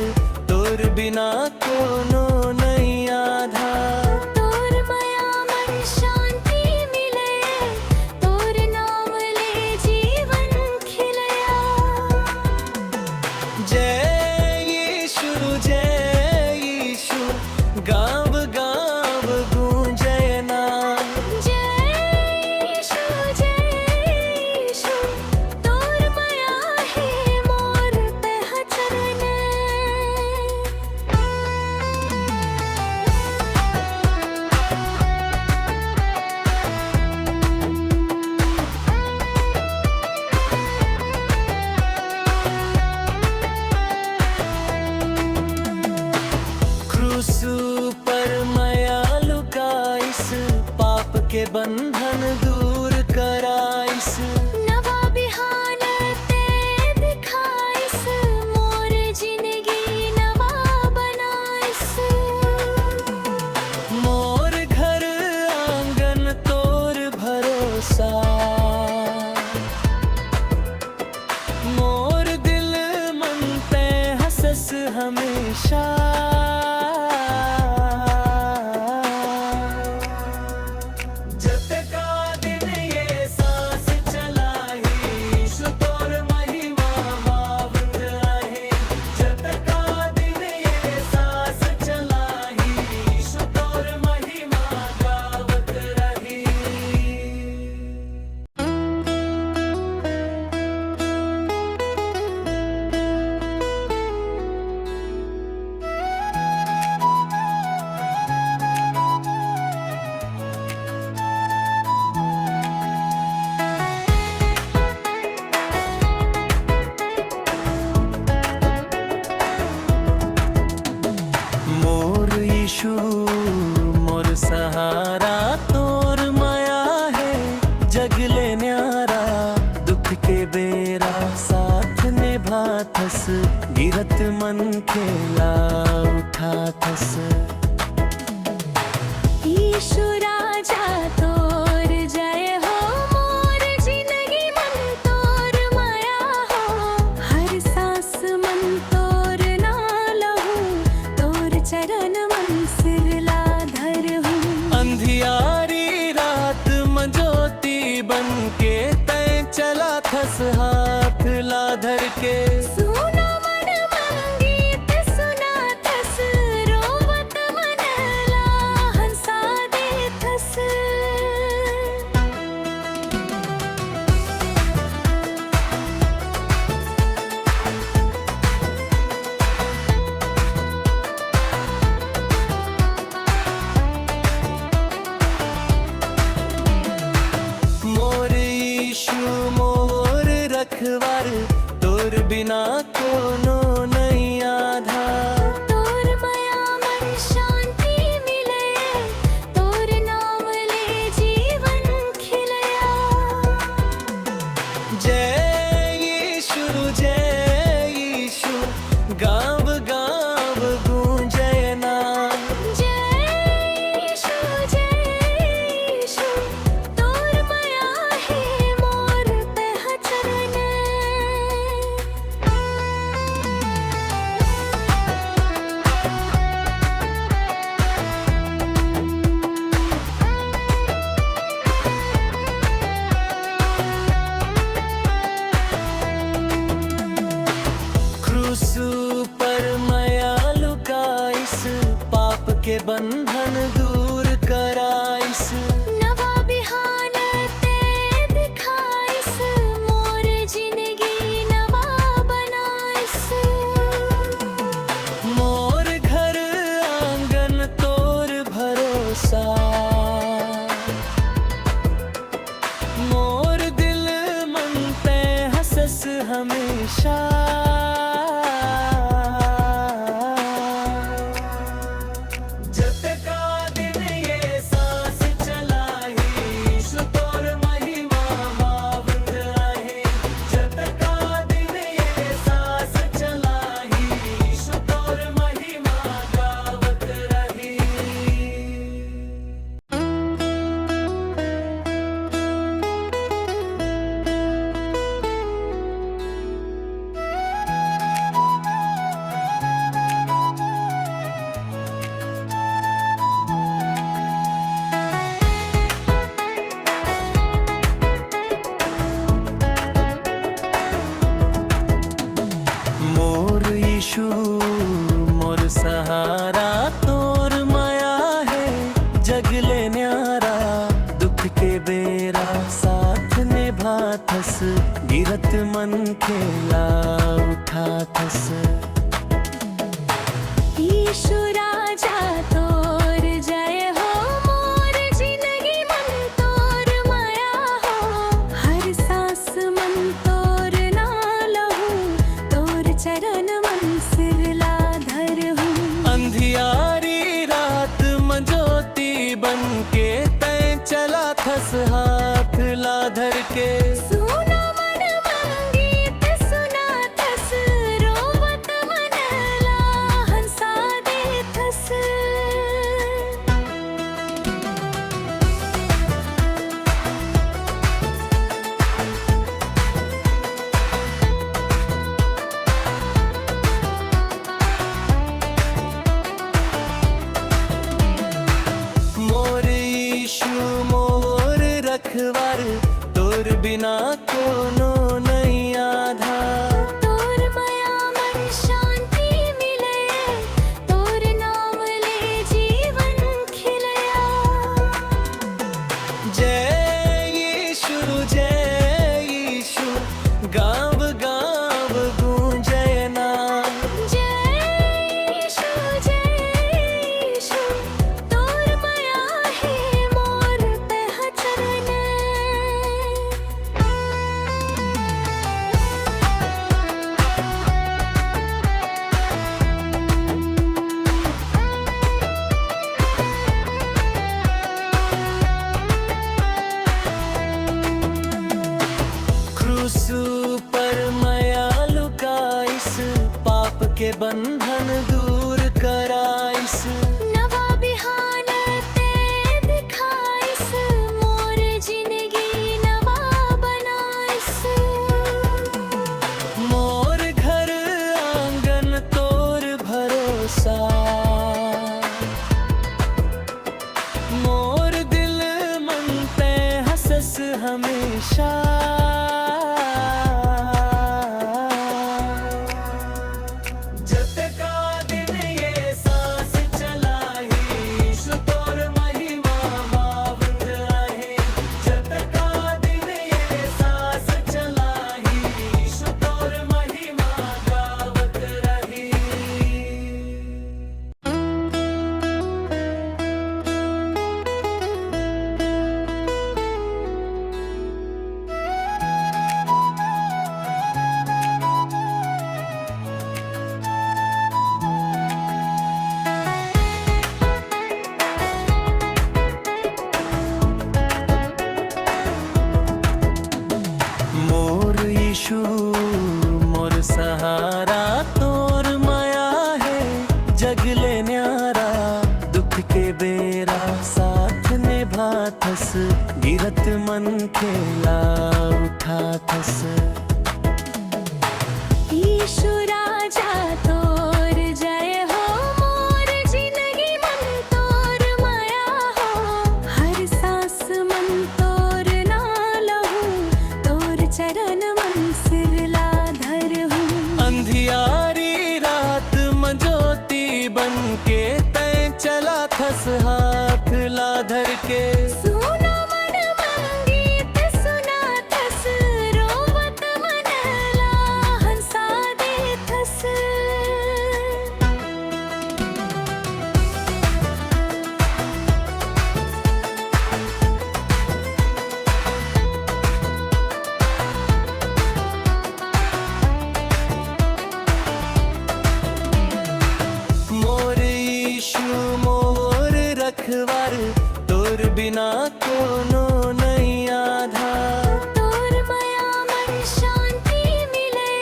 तोर बिना कोनो नहीं आधार। तोर माया मन शांति मिले, तोर नाम ले जीवन खिलया। जय यीशु गाँव गाँव गूंजय नाम। जय यीशु, तोर माया है मोर पहचान। क्रूसु पर माया लुकाइस, पाप के बंधन दूर कराइस। नवा बिहान ते दिखाइस, मोर जिंदगी नवा बनाइस। मोर घर आंगन तोर भरोसा, मोर दिल मन ते हंसस हमेशा। जतका दिन ये सांस चलाही, ईशु तोर महिमा मावत आहे। जतका दिन ये सांस चलाही, ईशु तोर महिमा गावत रही। मोर यीशु मोर सहारा, तोर माया है जगले न्यारा। दुख के बेरा साथ निभाथस, गिरत मन खेला उठाथस। यीशु राजा तोर जय हो, मोर जिंदगी मन तोर माया हो। हर सांस मन तोर ना लहू, तोर चरण मन सिरला धर हूँ। अंधियारी रात मंजोती बन के तय चला थस हाथ ला धर के। सुना मन मंगीत सुना थस रोवत मनला हंसा दे थस। मोर यीशु मोर रखवार तोर बिना कोनो नहीं आधार। तोर माया मन शांति मिले तोर नाम ले जीवन खिलया। जय यीशु गाँव गाँव गूंजय नाम। जय यीशु तोर माया है मोर पहचान। क्रूसु पर मायालु का इस पाप के बंधन दूर कराइस। नवा बिहान ते दिखाइस मोर जिंदगी नवा बनाइस। मोर घर आंगन तोर भरोसा। मोर दिल मन ते हंसस हमेशा। जत का दिन ये सांस चलाही यीशु तोर महिमा मावत आहे। जत का दिन ये सांस चलाही यीशु तोर महिमा गावत रही। मोर यीशु मोर सहारा तोर माया है जगले न्यारा। दुख के बेरा साथ निभा थस गिरत मन खेला उठा थस। यीशु राजा तोर जय हो मोर जिंदगी मन तोर माया हो। हर सांस मन तोर ना लहू तोर चरण मन सिर ला धर हूँ। अंधियारी रात मंजोती बन के तय चला थस हाथ ला धर के। सुना मन मंगीत सुना थस रोवत मनला हंसा दे थस। मोर यीशु मोर रखवार तोर बिना कोनो नहीं आधार। तोर माया मन शांति मिले तोर नाम ले जीवन खिलया। जय यीशु गाँव गाँव गूंजय नाम। जय यीशु तोर माया है मोर पहचान। क्रूसु पर मायालु का इस पाप के बंधन दूर कराइस। नवा बिहान ते दिखाइस मोर जिंदगी नवा बनाइस। मोर घर आंगन तोर भरोसा। मोर दिल मन ते हंसस हमेशा। मन खेला उठा थस। ईशु राजा तोर जय हो, मोर जिंदगी मन तोर माया हो। हर सांस मन तोर ना लहू, तोर चरण मन सिरला धर हूँ। अंधियारी रात मंजोती बन के तय चला थस हाथ ला धर के। सुना मन मंगीत सुना थस, रोवत मन ला हंसा दे थस। मोर यीशु मोर रखवार, तोर बिना कोनो नहीं आधार। तोर माया मन शांति मिले,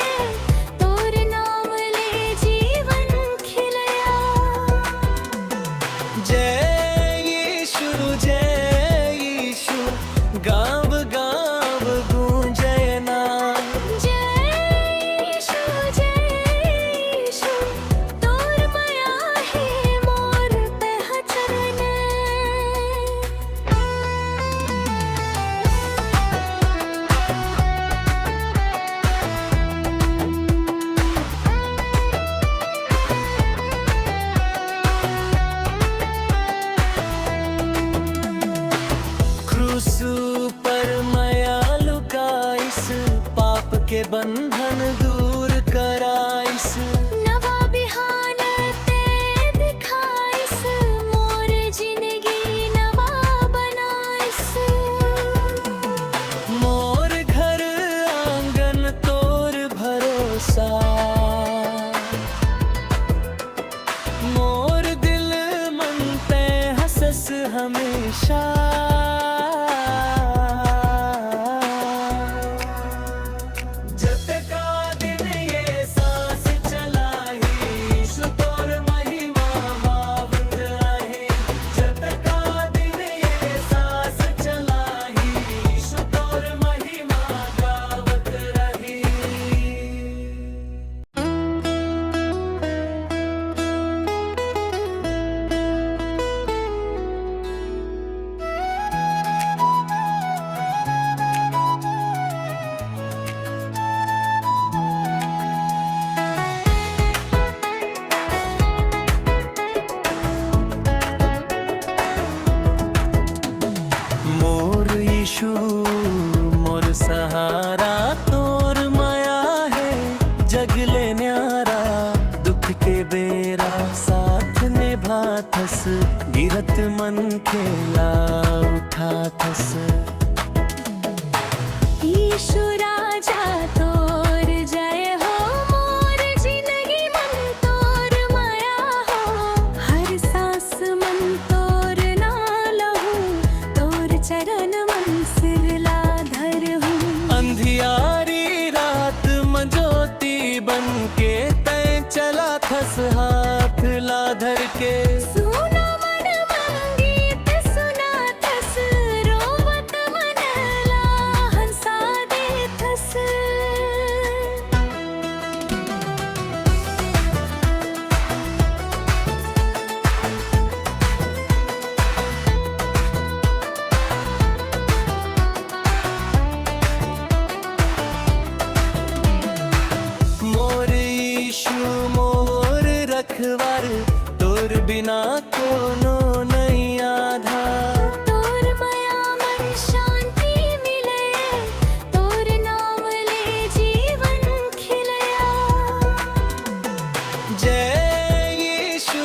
तोर नाम ले जीवन खिलया। जय यीशु गाँव गाँव गूंजय नाम। जय यीशु तोर माया है मोर पहचान। क्रूसु पर माया लुकाइस, पाप के बंधन दूर कराइस। नवा बिहान ते दिखाइस, मोर जिंदगी नवा बनाइस। मोर घर आंगन तोर भरोसा, मोर दिल मन ते हसस हमेशा। जत का दिन ये सांस चलाही, यीशु तोर महिमा मावत रहे। जत का दिन ये सांस चलाही, यीशु तोर महिमा गावत रही। मोर यीशु मोर सहारा, तोर माया है जगले न्यारा। दुख के बेरा साथ निभा थस, गिरत मन खेला उठा थस। ईशु राजा तोर जय हो, मोर जिंदगी मन तोर माया हो। हर सांस मन तोर ना लहू, तोर चरण मन सिरला धर हूँ। अंधियारी रात मंजोती बन के तय चला थस हाथ ला धर के। सुना मन मंगीत सुना थस, रोवत मन ला हंसा दे थस। मोर यीशु मोर रखवार, तोर बिना कोनो नहीं आधार। तोर माया मन शांति मिले, तोर नाम ले जीवन खिलया। जय यीशु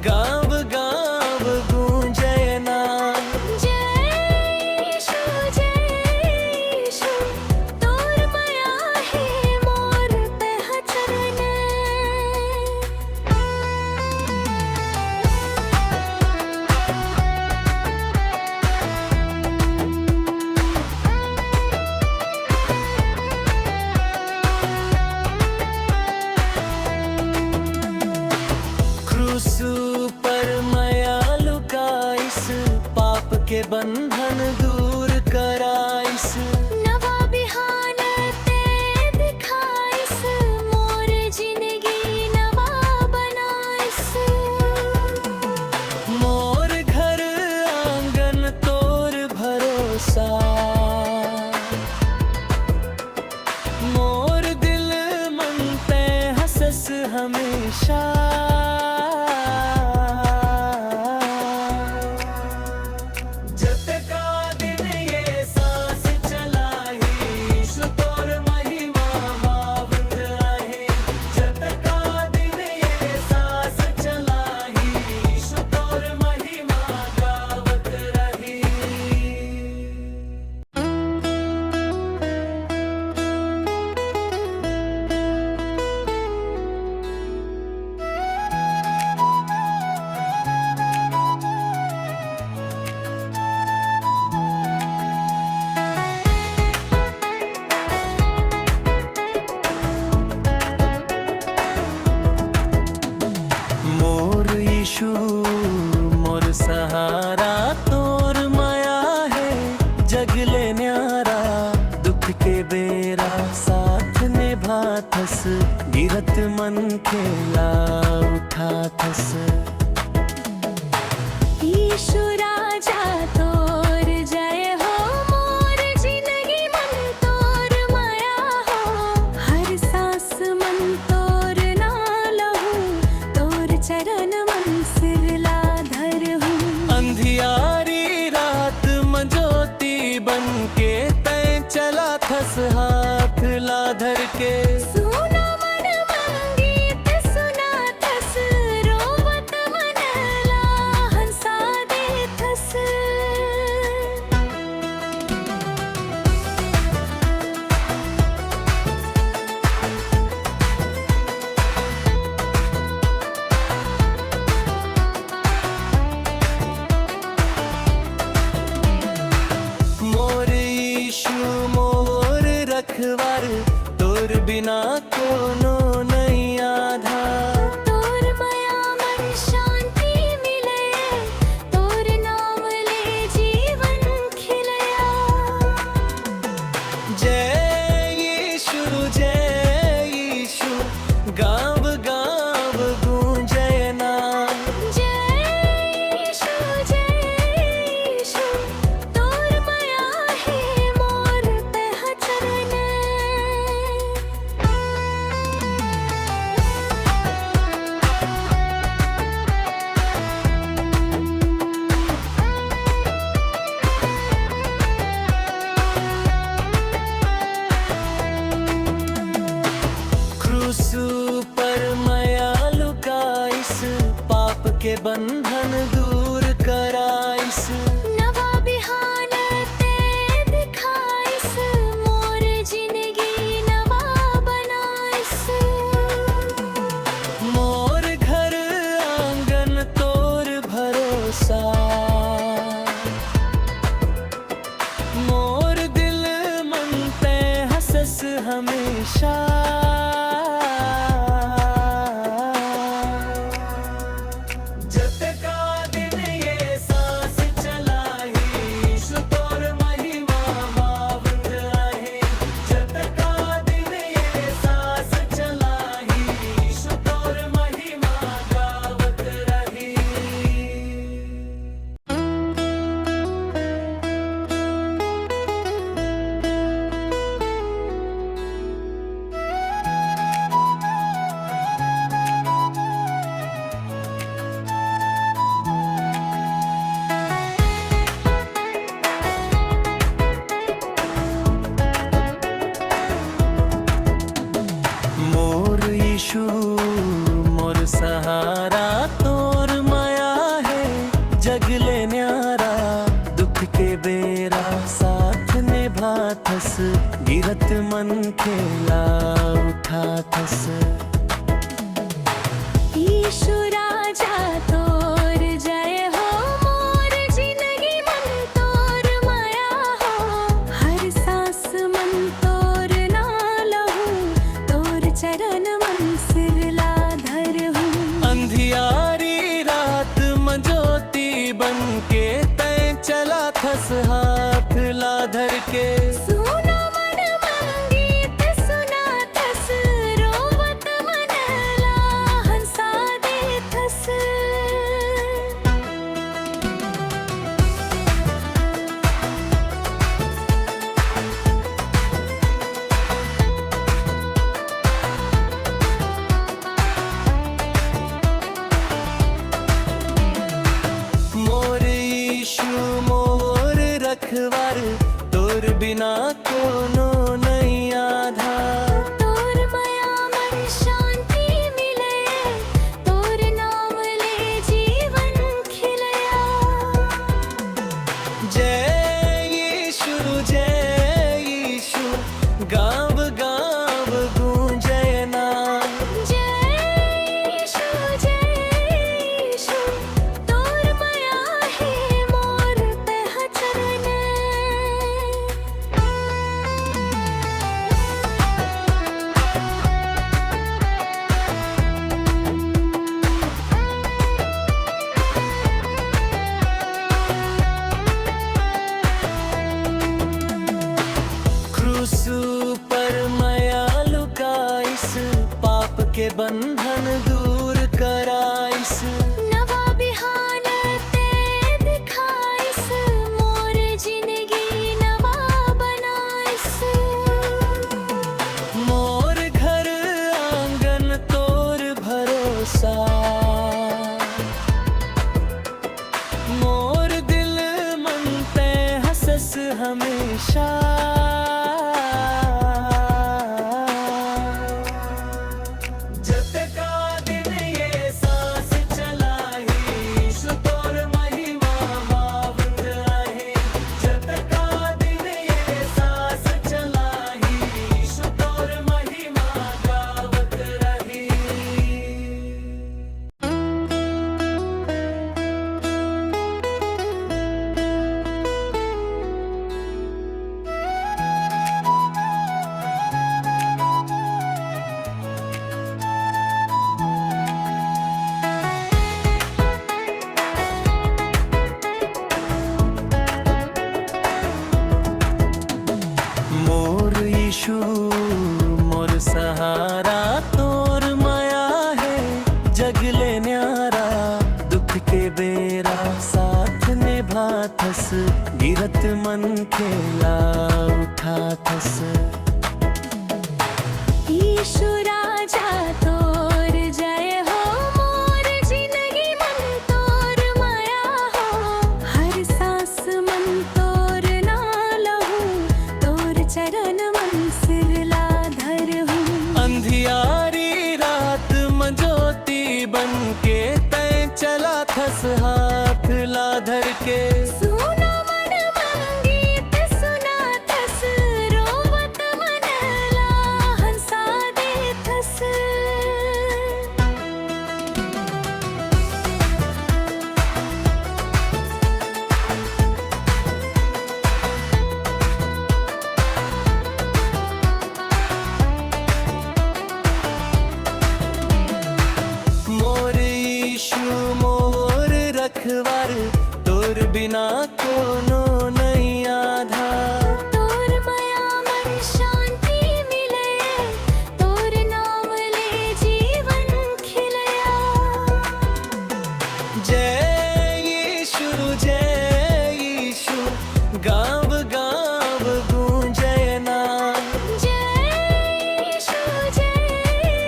गाँव गाँव गूंजय नाम। जय यीशु तोर माया है मोर पहचान। हमेशा। जत का दिन ये सांस चलाही, ईशु तोर महिमा मावत आहे। जत का दिन ये सांस चलाही, ईशु तोर महिमा गावत रही। मोर यीशु मोर सहारा, तोर माया है जगले न्यारा। दुख के बेरा साथ निभाथस, गिरत मन खेला उठाथस। ईशु राजा तोर जय हो, मोर जिंदगी मन तोर माया हो। हर सांस मन तोर ना लहू, तोर चरण मन सिरला धर हूँ। अंधियारी रात मंजोती बन के तय चला थस, हाथ ला धर के। सुना मन मंगीत सुना थस, रोवत मन ला हंसा दे थस। मोर यीशु मोर रखवार, तोर बिना कोनो नहीं आधार। तोर माया मन शांति मिले, तोर नाम ले जीवन खिलया। जय यीशु गाँव गाँव गूंजय नाम। जय यीशु तोर माया है मोर पहचान। क्रूसु पर मायालु काइस, पाप के बंधन दूर कराइस। नवा बिहान ते दिखाइस, मोर जिंदगी नवा बनाइस। मोर घर आंगन तोर भरोसा, मोर दिल मन ते हसस हमेशा। जत का दिन ये सांस चलाही, ईशु तोर महिमा मावत आहे। जत का दिन ये सांस चलाही, ईशु तोर महिमा गावत रही। मोर यीशु मोर सहारा, तोर माया है जगले न्यारा। दुख के बेरा साथ निभाथस, गिरत मन खेला उठाथस। ईशु राजा तोर जय हो, मोर जिंदगी मन तोर माया हो। हर सांस मन तोर ना लहू, तोर चरण मन सिरला धर हूँ। अंधियारी रात मंजोती बन के तय चला थस, हाथ ला धर के। सुना मन मंगीत सुना थस, रोवत मन ला हंसा दे थस। गाव गाव गूंजे नाम जय यीशु तोर माया है मोर पहचान क्रूसु पर मायालु का इस पाप के बंधन दूर कराइस नवा बिहान ते दिखाइस मोर जिंदगी नवा बनाइस मोर घर आंगन तोर भरोसा मोर दिल मन ते हसस हमेशा जत का दिन ये सांस चलाही यीशु तोर महिमा मावत रहे जत का दिन ये सांस चलाही यीशु तोर महिमा गावत रही मोर यीशु मोर सहारा तोर माया है जगले न्यारा दुख के बेरा साथ निभाथस गिरत मन खेला उठाथस यीशु राजा तोर जय हो मोर जिंदगी मन तोर माया हो हर सांस मन तोर ना लहू तोर चरण मन सिरला धर हूँ अंधियारी रात मंजोती बन के तय चला थस हाथ ला धर के सुना मन मंगीत सुना थस रोवत मन ला हंसा दे थस मोर यीशु मोर रखवार तोर बिना कोनो नहीं आधार तोर माया मन शांति मिले तोर नाम ले जीवन खिलया जय यीशु गाव गाव गूंजे नाम जय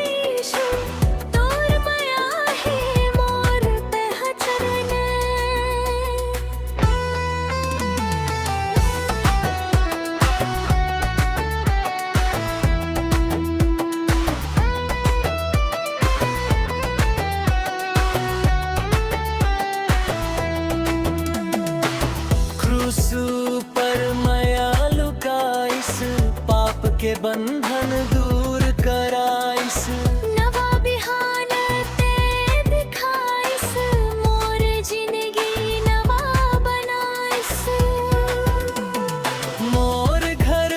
यीशु तोर माया है मोर पहचान क्रूसु पर मायालु का इस पाप के बंधन दूर कराइस नवा बिहान ते दिखाइस मोर जिंदगी नवा बनाइस मोर घर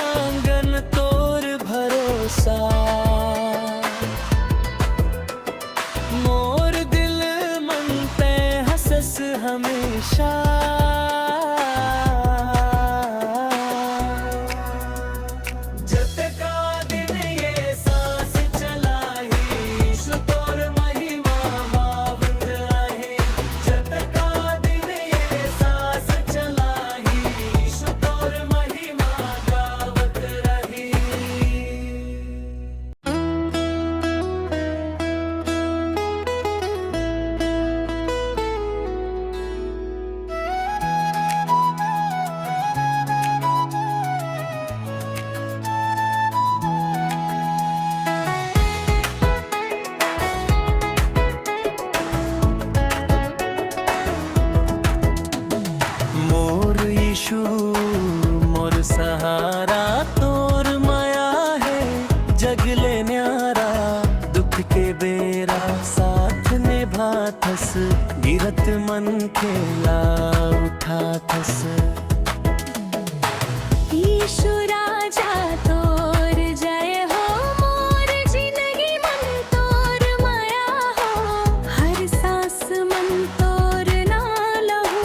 आंगन तोर भरोसा मोर दिल मन ते हसस हमेशा जत का दिन ये सांस चला खेला उठा थस। ईशु राजा तोर जय हो, मोर जिंदगी मन तोर माया हो। हर सांस मन तोर ना लहू,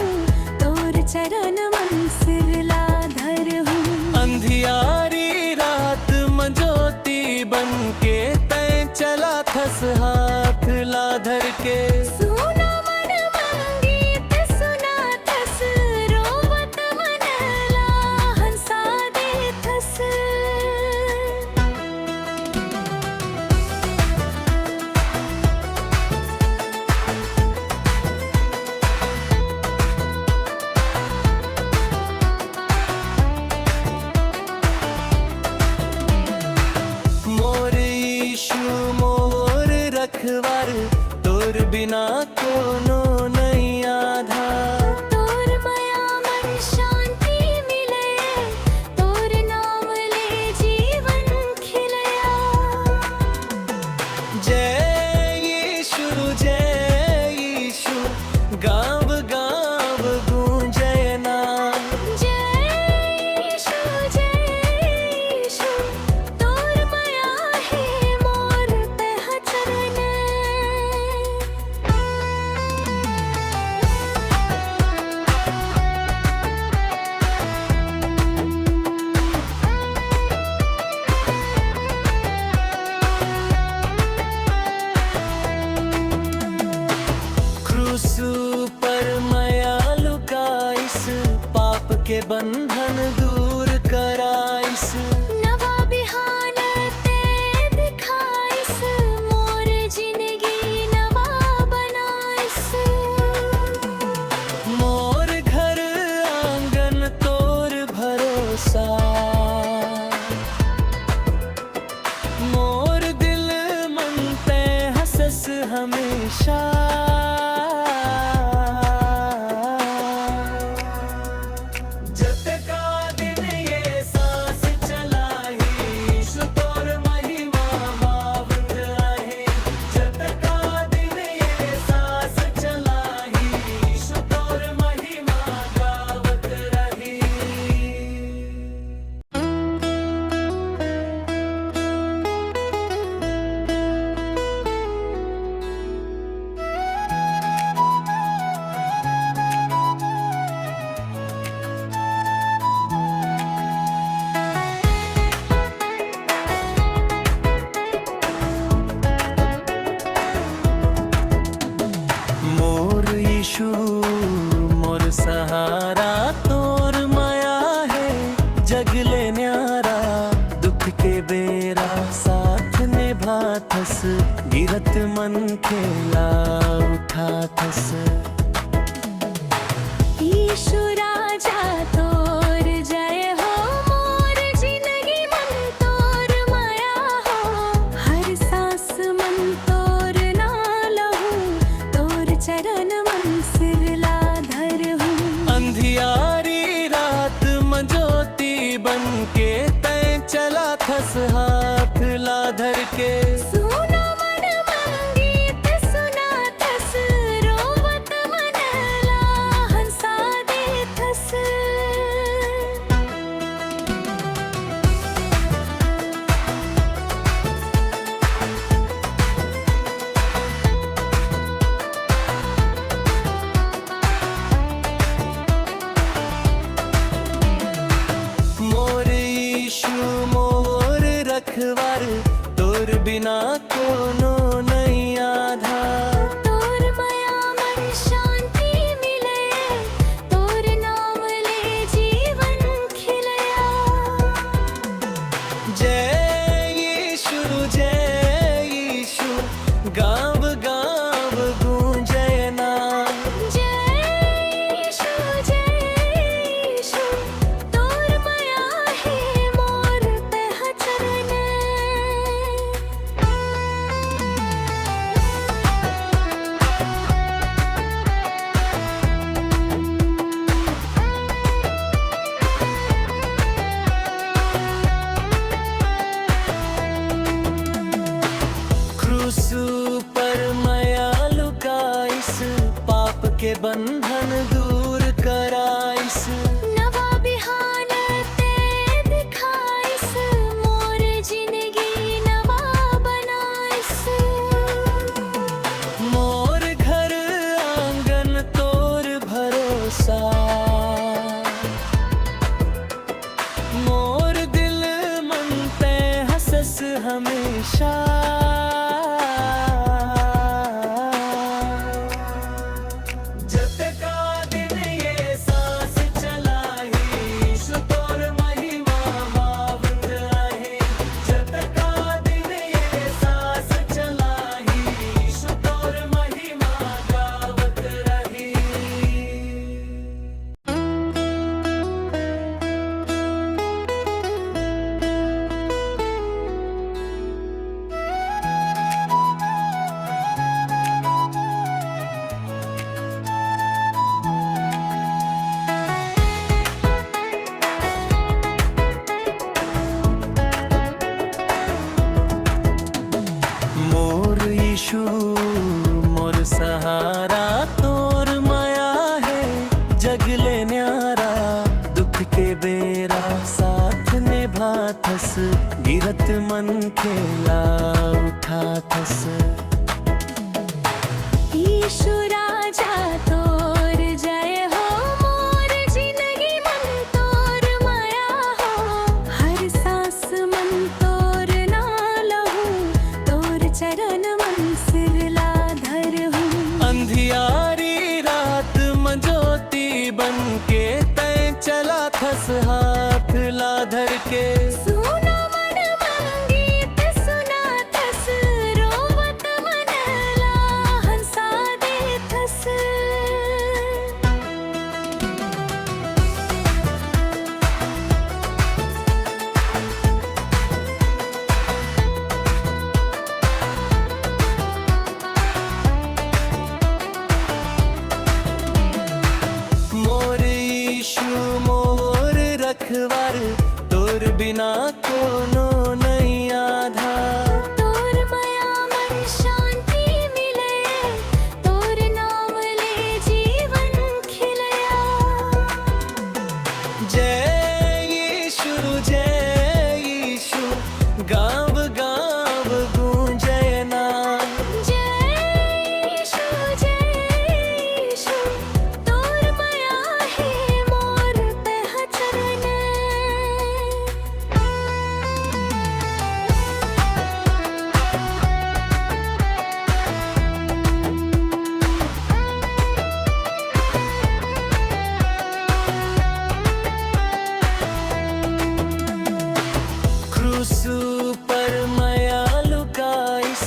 तोर चरण मन सिरला धर हूँ। अंधियारी रात मंजोती बन के तय चला थस हाथ ला धर के। सुना मन मंगीत सुना थस, रोवत मन ला हंसा दे थस। मोर यीशु मोर रखवार, तोर बिना कोनो नहीं आधार। तोर माया मन शांति मिले, तोर नाम ले जीवन खिलया। जय यीशु गाँव गाँव गूंजय नाम। जय यीशु, तोर माया है मोर पहचान। क्रूसु पर मायालु का इस पाप के बंधन दूर कराइस। नवा बिहान ते दिखाइस, मोर जिंदगी नवा बनाइस। मोर घर आंगन तोर भरोसा, मोर दिल मन ते हंसस हमेशा। जब का दिन ये सांस चलाही, यीशु तोर महिमा बावत आहे। जब का दिन ये सांस चलाही, यीशु तोर महिमा गावत रही। मोर यीशु मोर सहारा, तोर माया है जगले न्यारा। दुख के बेरा साथ निभा थस, गिरत मन खेला उठा थस। ईशु राजा तोर जय हो, मोर जिंदगी मन तोर माया हो। हर सांस मन तोर ना लहू, तोर चरण मन सिरला धर हूँ। अंधियारी रात मंजोती बन के तय चला थस हाथ ला धर के। सुना मन मंगीत सुना थस, रोवत मन ला हंसा दे थस। मोर यीशु मोर रखवार, तोर बिना कोनो नहीं आधार। तोर माया मन शांति मिले, तोर नाम ले जीवन खिलया। जय यीशु गाँव गाँव गूंजय नाम। जय यीशु, तोर माया है मोर पहचान। बंधन दूर कराइस। नवा बिहान ते दिखाइस, मोर जिंदगी नवा बनाइस। मोर घर आंगन तोर भरोसा, मोर दिल मन ते हंसस हमेशा। जतका दिन ये सांस चलाही, ईशु तोर महिमा मावत रहे। जतका दिन ये सांस चलाही, ईशु तोर महिमा गावत रही। मोर यीशु मोर सहारा, तोर माया है जगले न्यारा। दुख के बेरा साथ निभाथस, गिरत मन खेला उठाथस। यीशु राजा तोर जय हो, मोर जिंदगी मन तोर माया हो। हर सांस मन तोर ना लहू, तोर चरण मन सिरला धरहूँ। अंधियारी रात मंजोती बन के तय चला थस, हाथ ला धर के। सुना मन मंगीत सुनाथस, रोवत मन ला हंसा देथस। मोर यीशु मोर रखवार, तोर बिना कोनो नहीं आधार। तोर माया मन शांति मिले, तोर नाम ले जीवन खिलया। जय यीशु गाँव गाँव गूंजय नाम। जय यीशु, तोर माया है मोर पहचान। क्रूसु पर माया लुकाइस,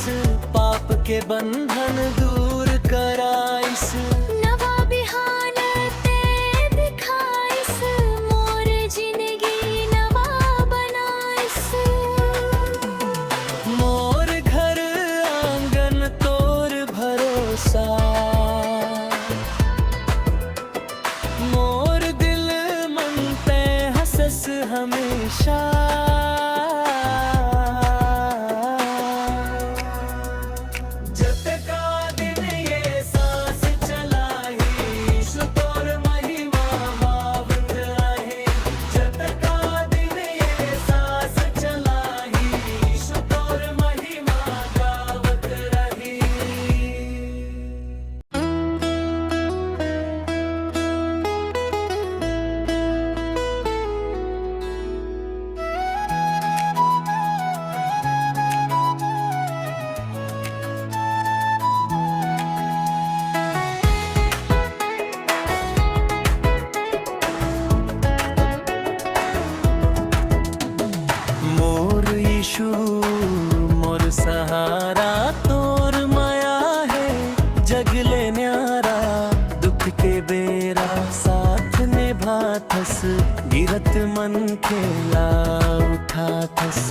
पाप के बंधन दूर कराइस। नवा बिहान ते दिखाइस, मोर जिंदगी नवा बनाइस। मोर घर आंगन तोर भरोसा, मोर दिल मन ते हंसस हमेशा। जतका दिन ये सांस चलाही, ईशु तोर महिमा मावत रहे। जतका दिन ये सांस चलाही, ईशु तोर महिमा गावत रही। मोर यीशु मोर सहारा, तोर माया है जगले न्यारा। दुख के बेरा साथ निभाथस, गिरत मन खेला उठाथस।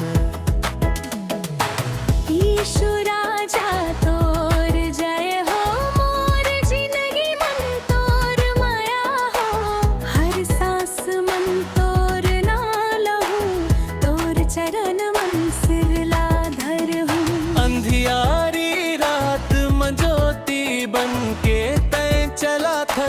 यीशु राजा तोर जय हो, मोर जिंदगी मन तोर माया हो। हर सांस मन तोर ना लहू, तोर चरण मन सिरला धरहूँ। अंधियारी रात मंजोती बन के तय चला था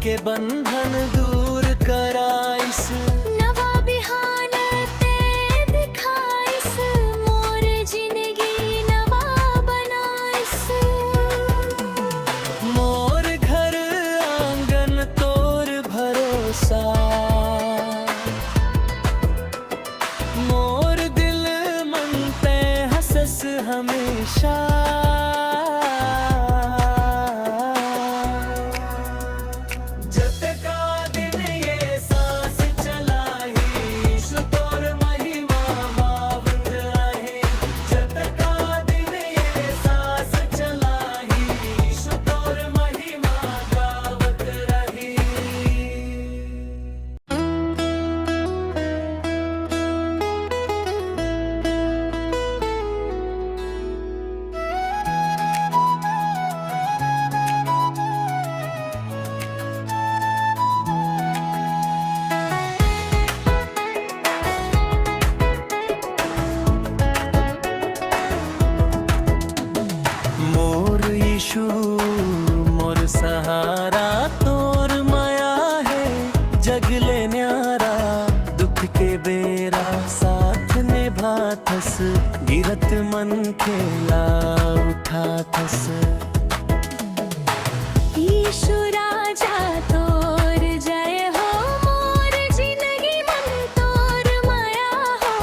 के बंधन दूर कराइस। नवा बिहान ते दिखाइस, मोर जिंदगी नवा बनाइस। मोर घर आंगन तोर भरोसा, मोर दिल मन ते हंसस हमेशा। जतका दिन ये सांस चलाही, ईशु तोर महिमा मावत आहे। जतका दिन ये सांस चलाही, ईशु तोर महिमा गावत रही। मोर यीशु मोर सहारा, तोर माया है जगले न्यारा। दुख के बेरा साथ निभाथस, गिरत मन खेला उठाथस। यीशु राजा तोर जय हो, मोर जिंदगी मन तोर माया हो।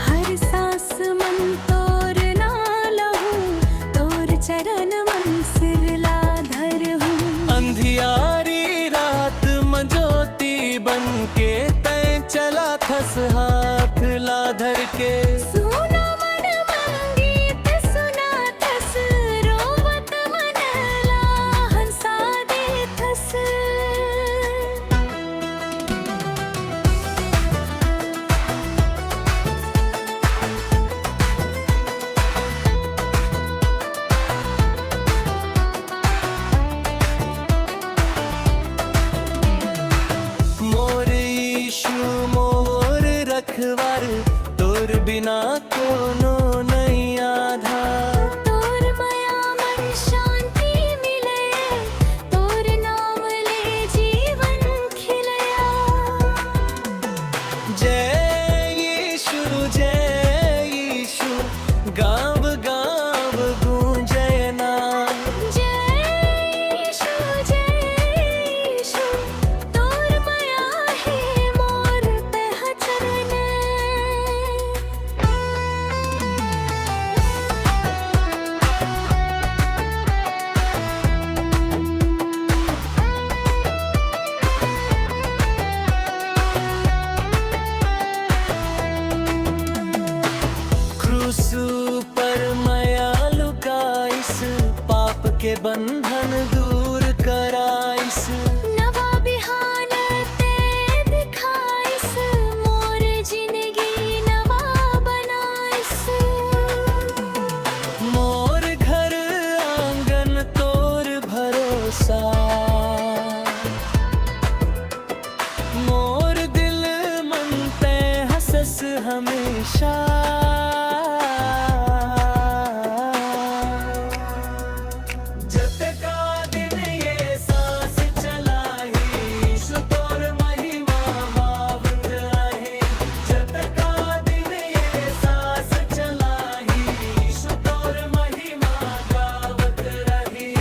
हर सांस मन तोर नाल हूँ, तोर चरण मन सिरला धर हूँ। अंधियारी रात मंजोती बन के तय चला थस, हाथ ला धर के। सुना मन मंगीत सुना थस, रोवत मन ला हंसा देथस। मोर यीशु मोर रखवार, तोर बिना कोनो नहीं आधार। तोर माया मन शांति मिले, तोर नाम ले जीवन खिलया। जय यीशु गाँव गाँव गूंजय नाम। जय यीशु, तोर माया है मोर तह चरण। क्रूस पर माया लुकाइस, पाप के बंधन दूर कराइस। नवा बिहान ते दिखाइस, मोर जिंदगी नवा बनाइस। मोर घर आंगन तोर भरोसा, मोर दिल मन ते हंसस हमेशा। जतका दिन ये सांस चलाही, ईशु तोर महिमा मावत आहे। जतका दिन ये सांस चलाही, ईशु तोर महिमा गावत रही।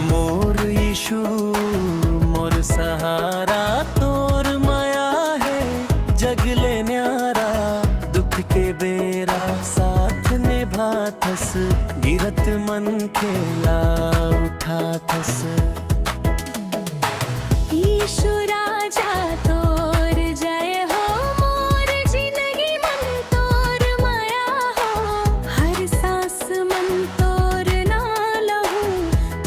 मोर यीशु मोर सहारा, तोर माया है जगले न्यारा। दुख के बेरा साथ निभाथस, गिरत मन खेला उठाथस। यीशु राजा तोर जय हो, मोर जिंदगी मन तोर माया हो। हर सांस मन तोर नाल हूँ,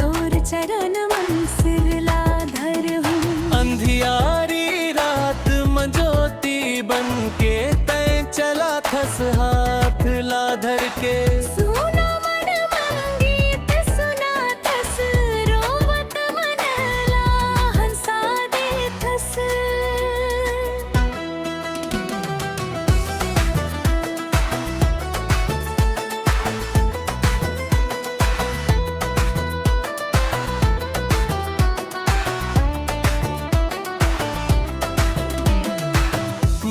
तोर चरण मन सिरला धर हूँ। अंधियारी रात मंजोती बन के तय चला थस हाथ ला धर के। सुना मन मंगीत सुना थस रोवत मनला हंसा दे थस।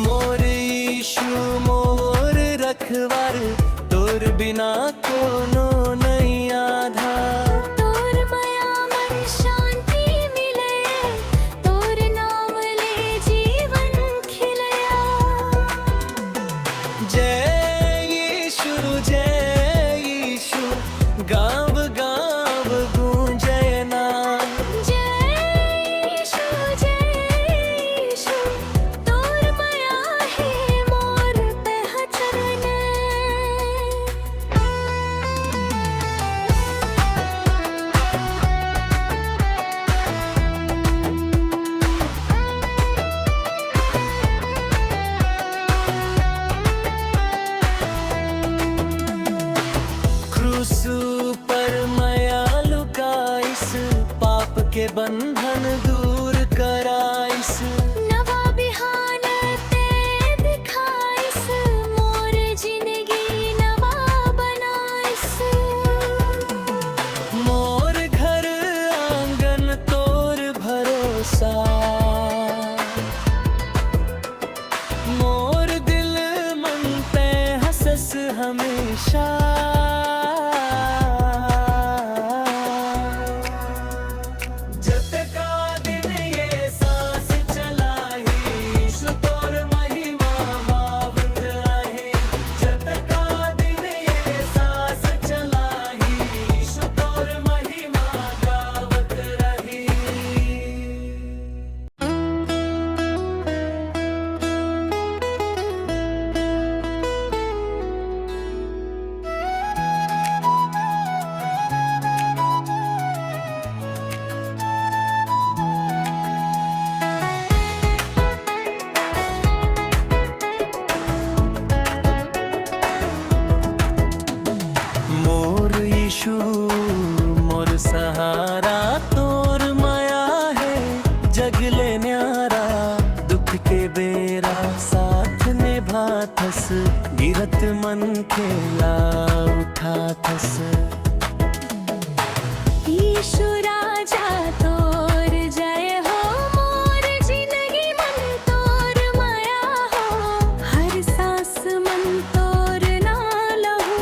मोर यीशु मोर रखवार तोर बिना कोनो नहीं आधार। तोर माया मन शांति मिले तोर नाम ले जीवन खिलया। जय यीशु गाँव गाँव गूंजय नाम। जय यीशु तोर माया है मोर पहचान। क्रूसु पर मायालु का इस पाप के बंधन दूर कराइस। नवा बिहान ते दिखाइस मोर जिंदगी नवा बनाइस। मोर घर आंगन तोर भरोसा। मोर दिल मन ते हंसस हमेशा। जत का दिन ये सांस चलाही यीशु तोर महिमा मावत आहे। जत का दिन ये सांस चलाही यीशु तोर महिमा गावत रही। मोर यीशु मोर सहारा तोर माया है जगले न्यारा। दुख के बेरा साथ निभा थस गिरत मन खेला उठा थस। यीशु राजा तोर जय हो मोर जिंदगी मन तोर माया हो। हर सांस मन तोर ना लहू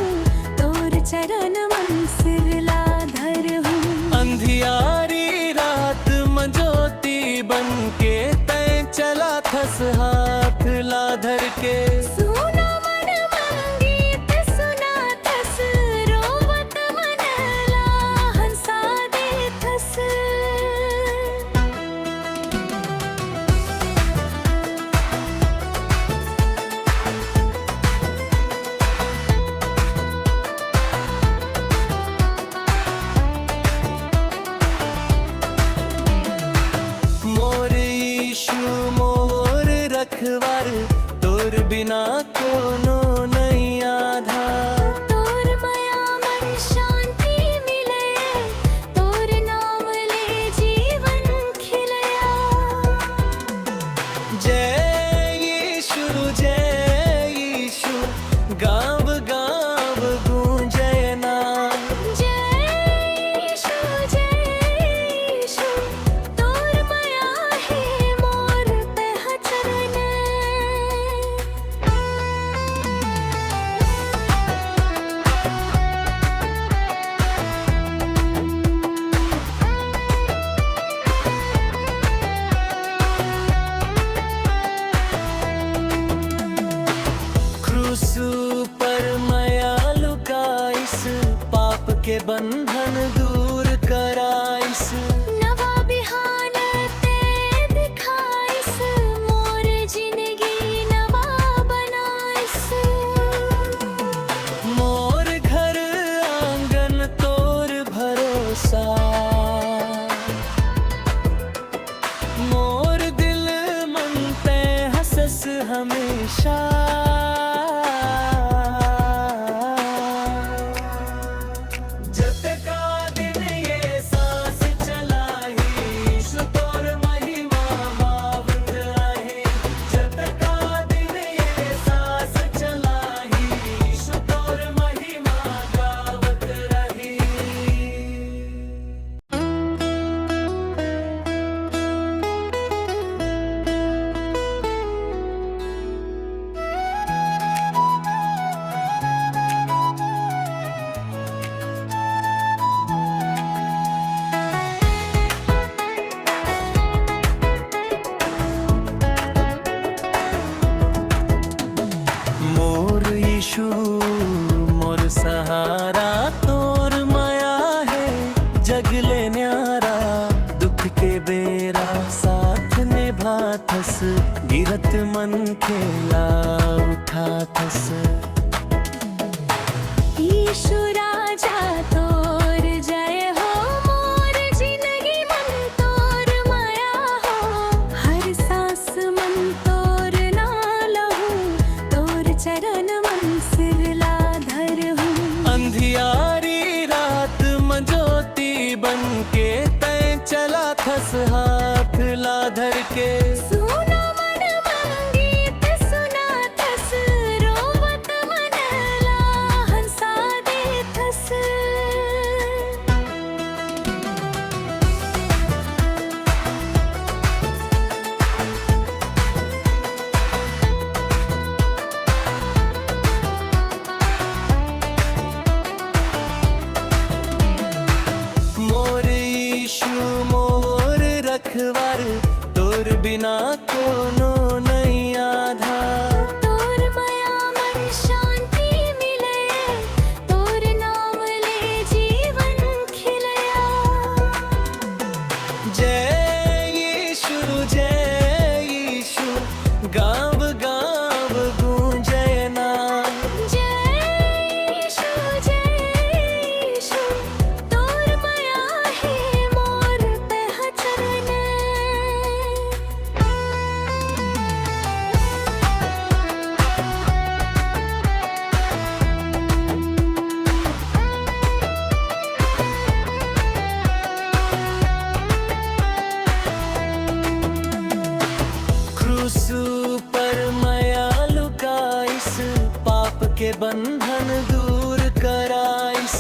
तोर चरण मन सिर ला धर हूँ। अंधियारी रात मंजोती बन के तय चला थस हाथ ला धर के। सुना मन मंगीत सुना थस रोवत मनला हंसा दे थस। मोर यीशु मोर रखवार तोर बिना कोनो नहीं आधार। तोर माया मन शांति मिले तोर नाम ले जीवन खिलया। जय यीशु गाँव गाँव गूंजय नाम। जय यीशु तोर माया है मोर पहचान। क्रूसु पर मायालु का इस पाप के बंधन दूर कराइस। नवा बिहान ते दिखाइस मोर जिंदगी नवा बनाइस। मोर घर आंगन तोर भरोसा। मोर दिल मन ते हंसस हमेशा। मन खेला उठा थस। ईशु राजा तोर जय हो, मोर जिंदगी मन तोर माया हो। हर सांस मन तोर ना लहूं, तोर चरण मन सिरला धर हूँ। अंधियारी रात मंजोती बन के तय चला थस हाथ ला धर के। सुना मन मंगीत सुना थस, रोवत मन ला हंसा दे थस। मोर यीशु मोर रखवार, तोर बिना कोनो नहीं आधार। तोर माया मन शांति मिले, तोर नाम ले जीवन खिलया। जय यीशु गाँव गाँव गूंजय नाम। जय यीशु, तोर माया है मोर पहचान। क्रूसु पर माया लुकाइस, पाप के बंधन दूर कराइस।